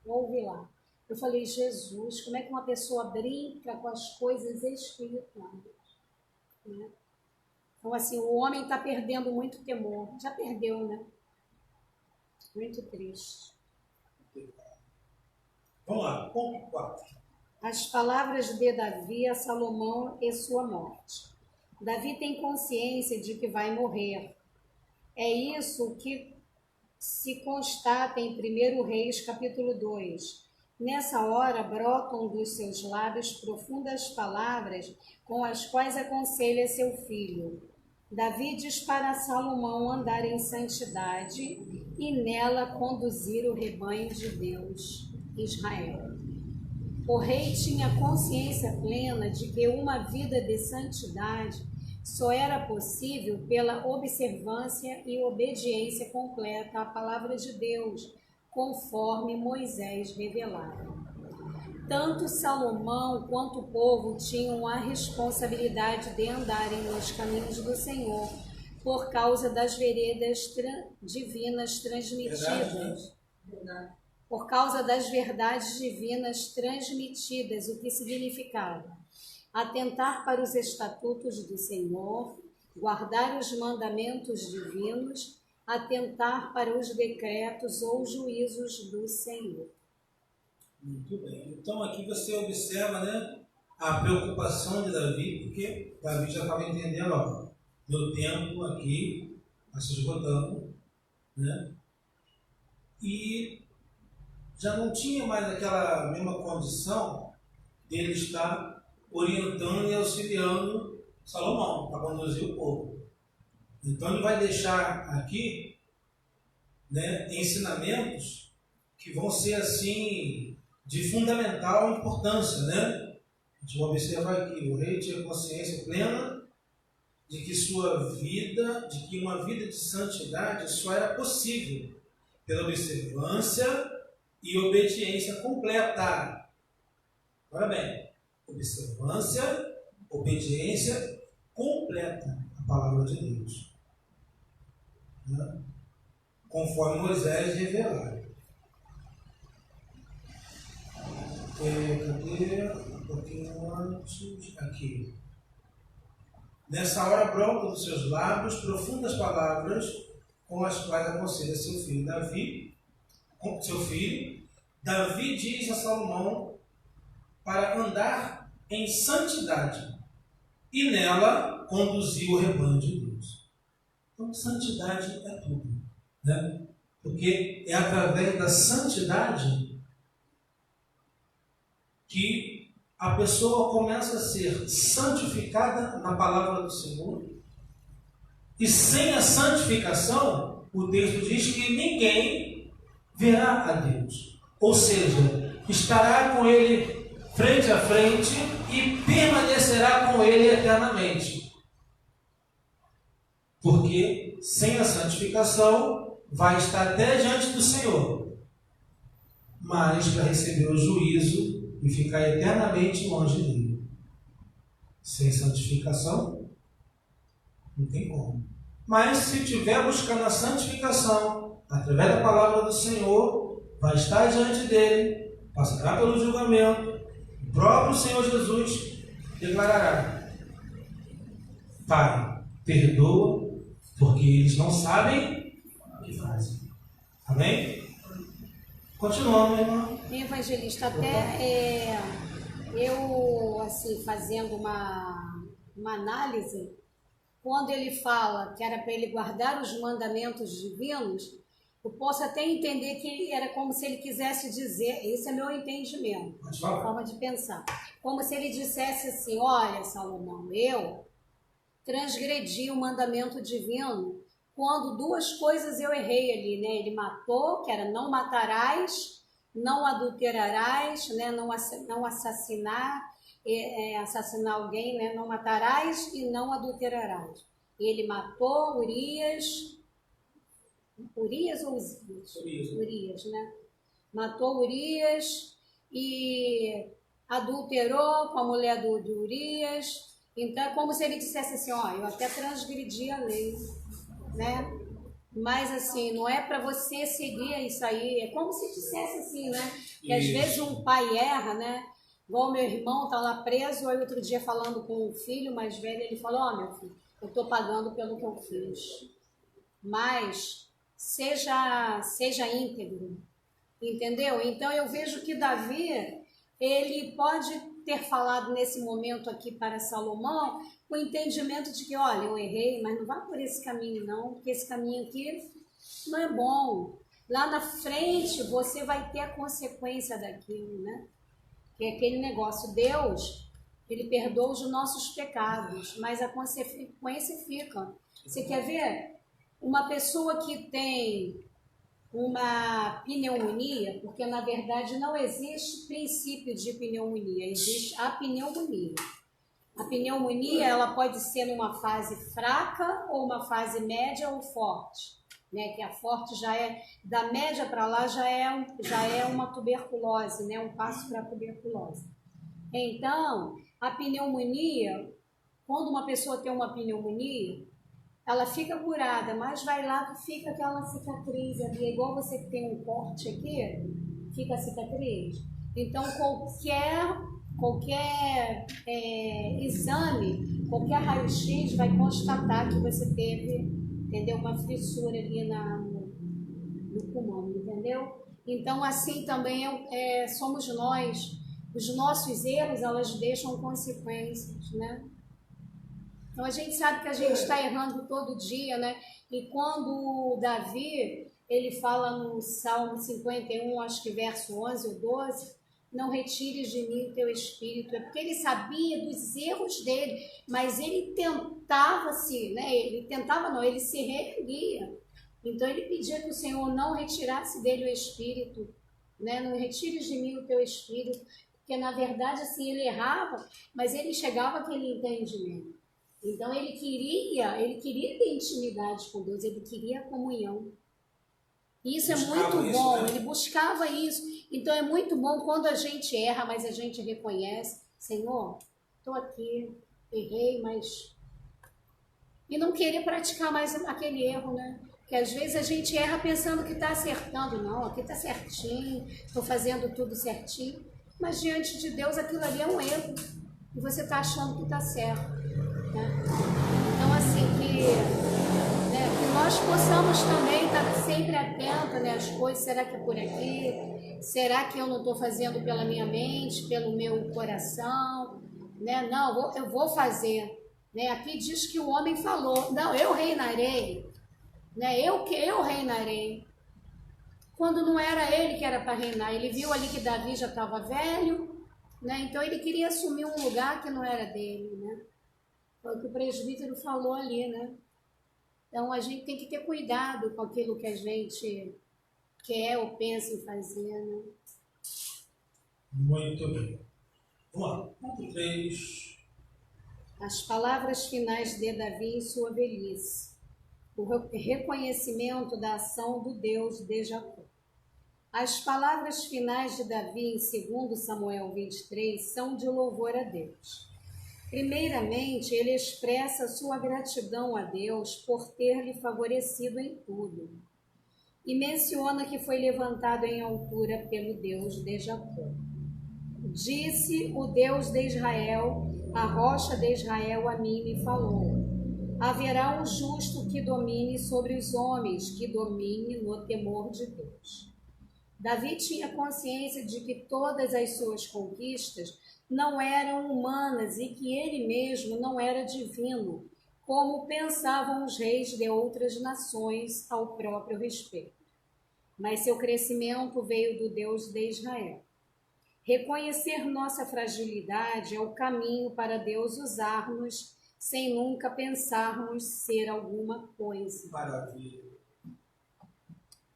[SPEAKER 3] ouve lá. Eu falei, Jesus, como é que uma pessoa brinca com as coisas espirituais? Né? Então, assim, o homem está perdendo muito temor. Já perdeu, né? Muito triste.
[SPEAKER 5] Vamos lá, ponto 4.
[SPEAKER 3] As palavras de Davi a Salomão e sua morte. Davi tem consciência de que vai morrer. É isso que se constata em 1 Reis, capítulo 2. Nessa hora brotam dos seus lábios profundas palavras com as quais aconselha seu filho. Davi diz para Salomão andar em santidade e nela conduzir o rebanho de Deus, Israel. O rei tinha consciência plena de que uma vida de santidade só era possível pela observância e obediência completa à palavra de Deus, conforme Moisés revelara. Tanto Salomão quanto o povo tinham a responsabilidade de andarem nos caminhos do Senhor, por causa das veredas divinas transmitidas. Por causa das verdades divinas transmitidas, o que significava atentar para os estatutos do Senhor, guardar os mandamentos divinos, atentar para os decretos ou juízos do Senhor.
[SPEAKER 5] Muito bem. Então aqui você observa, né, a preocupação de Davi, porque Davi já estava entendendo, ó, meu tempo aqui está se esgotando, né? E já não tinha mais aquela mesma condição dele estar orientando e auxiliando Salomão para conduzir o povo. Então ele vai deixar aqui, né, ensinamentos que vão ser assim de fundamental importância, né? A gente vai observar aqui, o rei tinha consciência plena de que de que uma vida de santidade só era possível pela observância e obediência completa. Ora bem, observância, obediência completa à palavra de Deus. né? Conforme Moisés revelara. Cadê? Um pouquinho antes. Aqui. Nessa hora brota dos seus lábios profundas palavras com as quais aconselha seu filho Davi. Davi diz a Salomão para andar em santidade e nela conduzir o rebanho de Deus. Então, santidade é tudo, né? Porque é através da santidade que a pessoa começa a ser santificada na palavra do Senhor. E sem a santificação, o texto diz que ninguém verá a Deus. Ou seja, estará com Ele frente a frente e permanecerá com Ele eternamente. Porque sem a santificação, vai estar até diante do Senhor, mas para receber o juízo e ficar eternamente longe dele. Sem santificação, não tem como. Mas se estiver buscando a santificação, através da palavra do Senhor, vai estar diante dele, passará pelo julgamento, o próprio Senhor Jesus declarará: Pai, perdoa, porque eles não sabem o que fazem. Amém? Continuando, irmão.
[SPEAKER 3] Evangelista, até eu, assim, fazendo uma análise, quando ele fala que era para ele guardar os mandamentos divinos, eu posso até entender que era como se ele quisesse dizer, esse é meu entendimento, forma de pensar, como se ele dissesse assim: olha, Salomão, eu transgredi o mandamento divino quando duas coisas eu errei ali, né? Ele matou, que era não matarás, não adulterarás, né? Não assassinar, assassinar alguém, né? Não matarás e não adulterarás. Ele matou Urias ou Uzias? Urias, né? Matou Urias e adulterou com a mulher de Urias. Então é como se ele dissesse assim: ó, eu até transgredi a lei, né? Mas assim, não é para você seguir isso aí. É como se dissesse assim, né? Que às vezes um pai erra, né? Igual meu irmão tá lá preso, aí outro dia falando com um filho mais velho, ele falou: ó, meu filho, eu tô pagando pelo que eu fiz, mas seja íntegro, entendeu? Então eu vejo que Davi, ele pode ter falado nesse momento aqui para Salomão com o entendimento de que, olha, eu errei, mas não vá por esse caminho não, porque esse caminho aqui não é bom. Lá na frente você vai ter a consequência daquilo, né? Que é aquele negócio, Deus, ele perdoa os nossos pecados, mas a consequência fica. Você quer ver? Uma pessoa que tem uma pneumonia, porque na verdade não existe princípio de pneumonia, existe a pneumonia. A pneumonia, ela pode ser numa fase fraca ou uma fase média ou forte, né? Que a forte já é, da média para lá já é uma tuberculose, né? Um passo para a tuberculose. Então, a pneumonia, quando uma pessoa tem uma pneumonia, ela fica curada, mas vai lá e fica aquela cicatriz ali, igual você que tem um corte aqui, fica a cicatriz. Então, qualquer exame, qualquer raio-x vai constatar que você teve, entendeu? Uma fissura ali no pulmão, entendeu? Então, assim também somos nós. Os nossos erros, elas deixam consequências, né? Então, a gente sabe que a gente está errando todo dia, né? E quando Davi, ele fala no Salmo 51, acho que verso 11 ou 12, não retires de mim o teu espírito. É porque ele sabia dos erros dele, mas ele tentava ele se reerguia. Então, ele pedia que o Senhor não retirasse dele o espírito, né? Não retires de mim o teu espírito, porque, na verdade, assim, ele errava, mas ele chegava àquele entendimento. Então, ele queria ter intimidade com Deus, ele queria comunhão. Isso é muito bom, né? Ele buscava isso. Então, é muito bom quando a gente erra, mas a gente reconhece: Senhor, estou aqui, errei, mas... E não querer praticar mais aquele erro, né? Que às vezes a gente erra pensando que está acertando. Não, aqui está certinho, estou fazendo tudo certinho. Mas diante de Deus aquilo ali é um erro. E você está achando que está certo. Né? Então assim, que nós possamos também estar sempre atentos, né, às coisas. Será que é por aqui? Será que eu não estou fazendo pela minha mente, pelo meu coração? Né? Não, eu vou fazer. Né? Aqui diz que o homem falou, não, eu reinarei. Né? Eu reinarei. Quando não era ele que era para reinar, ele viu ali que Davi já estava velho, né? Então ele queria assumir um lugar que não era dele, né? Foi o que o presbítero falou ali, né? Então a gente tem que ter cuidado com aquilo que a gente quer ou pensa em fazer, né?
[SPEAKER 1] Muito bem. Vamos lá, ponto 3.
[SPEAKER 3] As palavras finais de Davi em sua velhice. O reconhecimento da ação do Deus de Jacó. As palavras finais de Davi em 2 Samuel 23 são de louvor a Deus. Primeiramente, ele expressa sua gratidão a Deus por ter lhe favorecido em tudo. E menciona que foi levantado em altura pelo Deus de Jacó. Disse o Deus de Israel, a rocha de Israel a mim me falou. Haverá um justo que domine sobre os homens, que domine no temor de Deus. Davi tinha consciência de que todas as suas conquistas não eram humanas e que ele mesmo não era divino, como pensavam os reis de outras nações ao próprio respeito. Mas seu crescimento veio do Deus de Israel. Reconhecer nossa fragilidade é o caminho para Deus usar-nos sem nunca pensarmos ser alguma coisa.
[SPEAKER 1] Maravilha.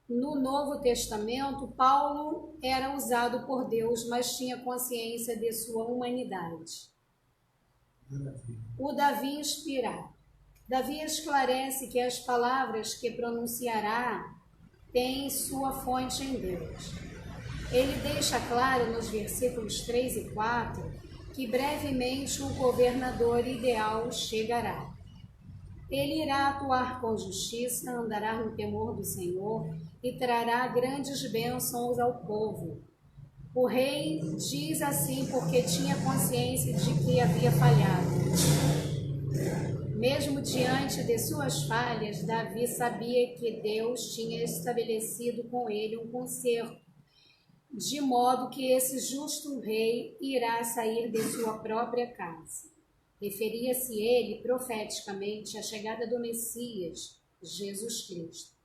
[SPEAKER 3] No Novo Testamento, Paulo era usado por Deus, mas tinha consciência de sua humanidade.
[SPEAKER 1] Maravilha.
[SPEAKER 3] O Davi inspirado. Davi esclarece que as palavras que pronunciará têm sua fonte em Deus. Ele deixa claro nos versículos 3 e 4 que brevemente o governador ideal chegará. Ele irá atuar com justiça, andará no temor do Senhor e trará grandes bênçãos ao povo. O rei diz assim porque tinha consciência de que havia falhado. Mesmo diante de suas falhas, Davi sabia que Deus tinha estabelecido com ele um concerto, de modo que esse justo rei irá sair de sua própria casa. Referia-se ele profeticamente à chegada do Messias, Jesus Cristo.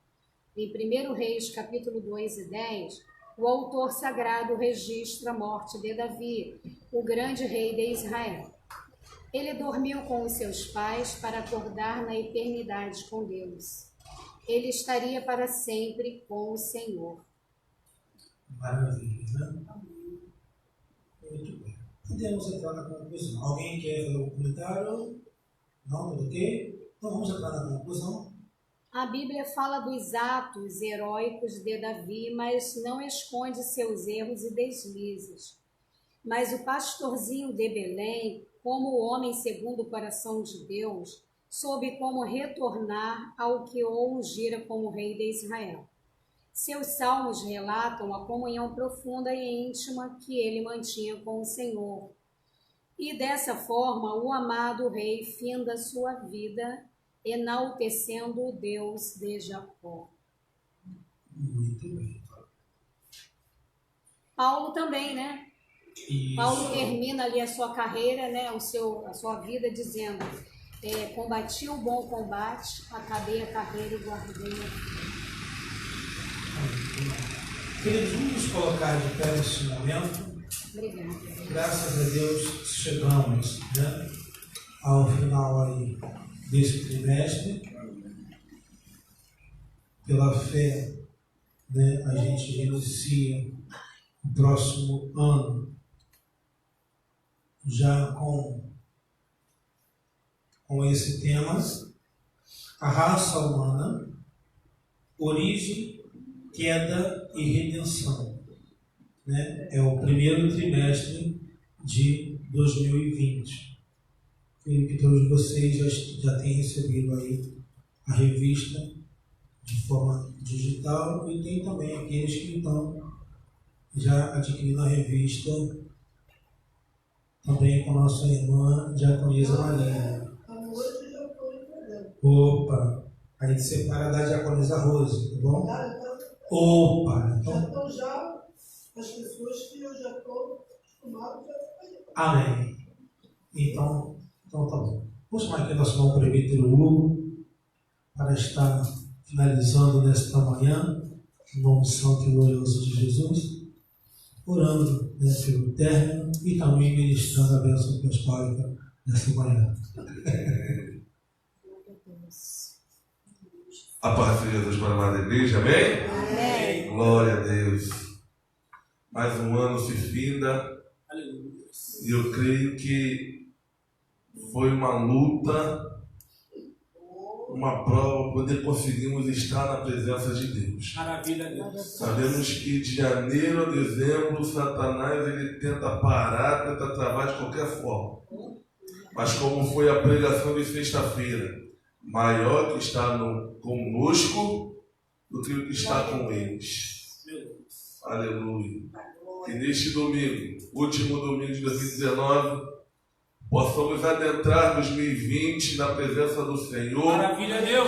[SPEAKER 3] Em 1 Reis, capítulo 2 e 10, o autor sagrado registra a morte de Davi, o grande rei de Israel. Ele dormiu com os seus pais para acordar na eternidade com Deus. Ele estaria para sempre com o Senhor.
[SPEAKER 1] Maravilha, né? Muito bem. Podemos entrar na conclusão. Alguém quer fazer um comentário? Não? Tudo ok? Então vamos entrar na conclusão.
[SPEAKER 3] A Bíblia fala dos atos heróicos de Davi, mas não esconde seus erros e deslizes. Mas o pastorzinho de Belém, como homem segundo o coração de Deus, soube como retornar ao que o ungira como rei de Israel. Seus salmos relatam a comunhão profunda e íntima que ele mantinha com o Senhor. E dessa forma, o amado rei finda sua vida, enaltecendo o Deus de Jacó.
[SPEAKER 1] Muito bem.
[SPEAKER 3] Paulo também, né?
[SPEAKER 1] Isso.
[SPEAKER 3] Paulo termina ali a sua carreira, né? A sua vida dizendo, combati o bom combate, acabei a carreira e guardei a vida.
[SPEAKER 1] Queridos, vamos nos colocar de pé nesse momento.
[SPEAKER 3] Obrigada.
[SPEAKER 1] Graças a Deus chegamos, né, ao final aí desse trimestre. Pela fé, né, a gente inicia o próximo ano já com esse tema, a raça humana, origem, queda e redenção, né? É o primeiro trimestre de 2020. Creio que todos vocês já têm recebido aí a revista
[SPEAKER 5] de forma digital, e tem também aqueles que estão já adquirindo a revista também com a nossa irmã Diaconisa Maria. Opa! A gente separa da Diaconisa Rose, tá bom? Opa! Então,
[SPEAKER 2] já as pessoas que eu já estou acostumado a
[SPEAKER 5] amém. Então tá bom. Vamos chamar aqui nosso irmão presbítero Hugo para estar finalizando nesta manhã, no nome santo e glorioso de Jesus, orando, né, pelo término e também ministrando a bênção apostólica nessa manhã.
[SPEAKER 6] A paz de Jesus para a amada igreja, amém?
[SPEAKER 3] Amém.
[SPEAKER 6] Glória a Deus. Mais um ano se finda. E eu creio que foi uma luta, uma prova, poder conseguirmos estar na presença de Deus.
[SPEAKER 5] Maravilha, Deus.
[SPEAKER 6] Sabemos que de janeiro a dezembro, Satanás ele tenta parar, tenta travar de qualquer forma. Mas como foi a pregação de sexta-feira, maior que está conosco do que o que está com eles. Aleluia. Que neste domingo, último domingo de 2019, possamos adentrar 2020 na presença do Senhor,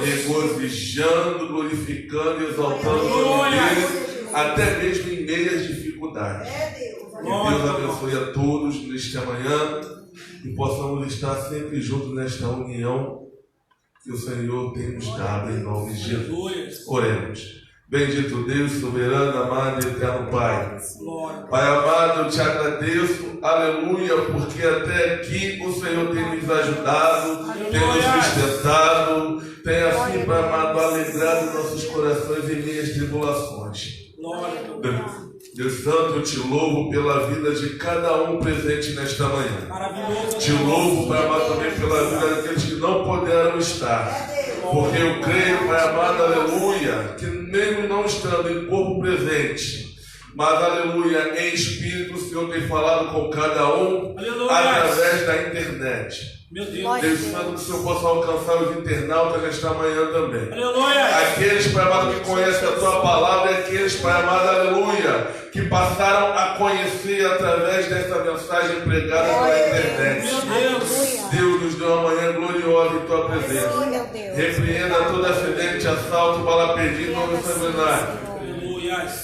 [SPEAKER 6] regozijando, glorificando e exaltando o nome dele, até mesmo em meias dificuldades. Que Deus abençoe a todos nesta manhã e possamos estar sempre juntos nesta união que o Senhor tem nos dado em nome de Jesus. Oremos. Bendito Deus, soberano, amado e eterno Pai. Pai amado, eu te agradeço, aleluia, porque até aqui o Senhor tem nos ajudado, tem nos sustentado, tem assim, Pai amado, alegrado nossos corações em minhas tribulações. Deus Santo, eu te louvo pela vida de cada um presente nesta manhã. Te louvo, Pai amado, também pela vida daqueles que não puderam estar. Porque eu creio, Pai amado, aleluia, que mesmo não estando em corpo presente, mas, aleluia, em espírito, o Senhor tem falado com cada um, através da internet. Deus Santo, que o Senhor possa alcançar os internautas nesta manhã também. Aqueles, Pai amado, que conhecem a Tua palavra, e aqueles, Pai amado, aleluia, que passaram a conhecer através dessa mensagem pregada pela internet. Deus nos deu uma manhã gloriosa em Tua presença. Repreenda todo acidente, assalto, bala perdida, nome sanguinário.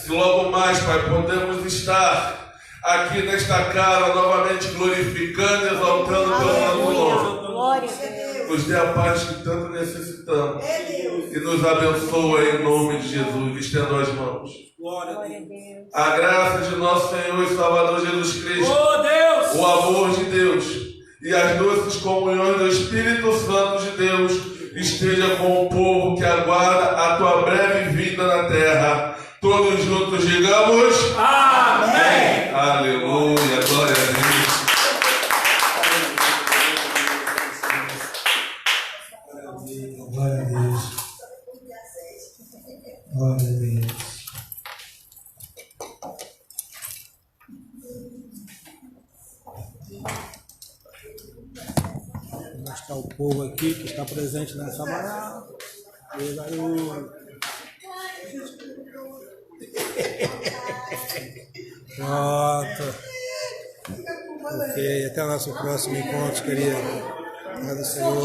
[SPEAKER 6] Que logo mais, Pai, podemos estar aqui nesta casa novamente glorificando e exaltando o Teu santo nome. Nos dê a paz que tanto necessitamos. E nos abençoa em nome de Jesus. Estenda as mãos. A graça de nosso Senhor e Salvador Jesus Cristo, o amor de Deus e as doces comunhões do Espírito Santo de Deus esteja com o povo que aguarda a Tua breve vinda na terra. Todos juntos digamos amém. Aleluia, glória a Deus.
[SPEAKER 5] Glória a Deus. Glória a Deus. Vou mostrar o povo aqui que está presente nessa manhã. Pronto. Ok, até o nosso próximo encontro, querido. Obrigado, Senhor.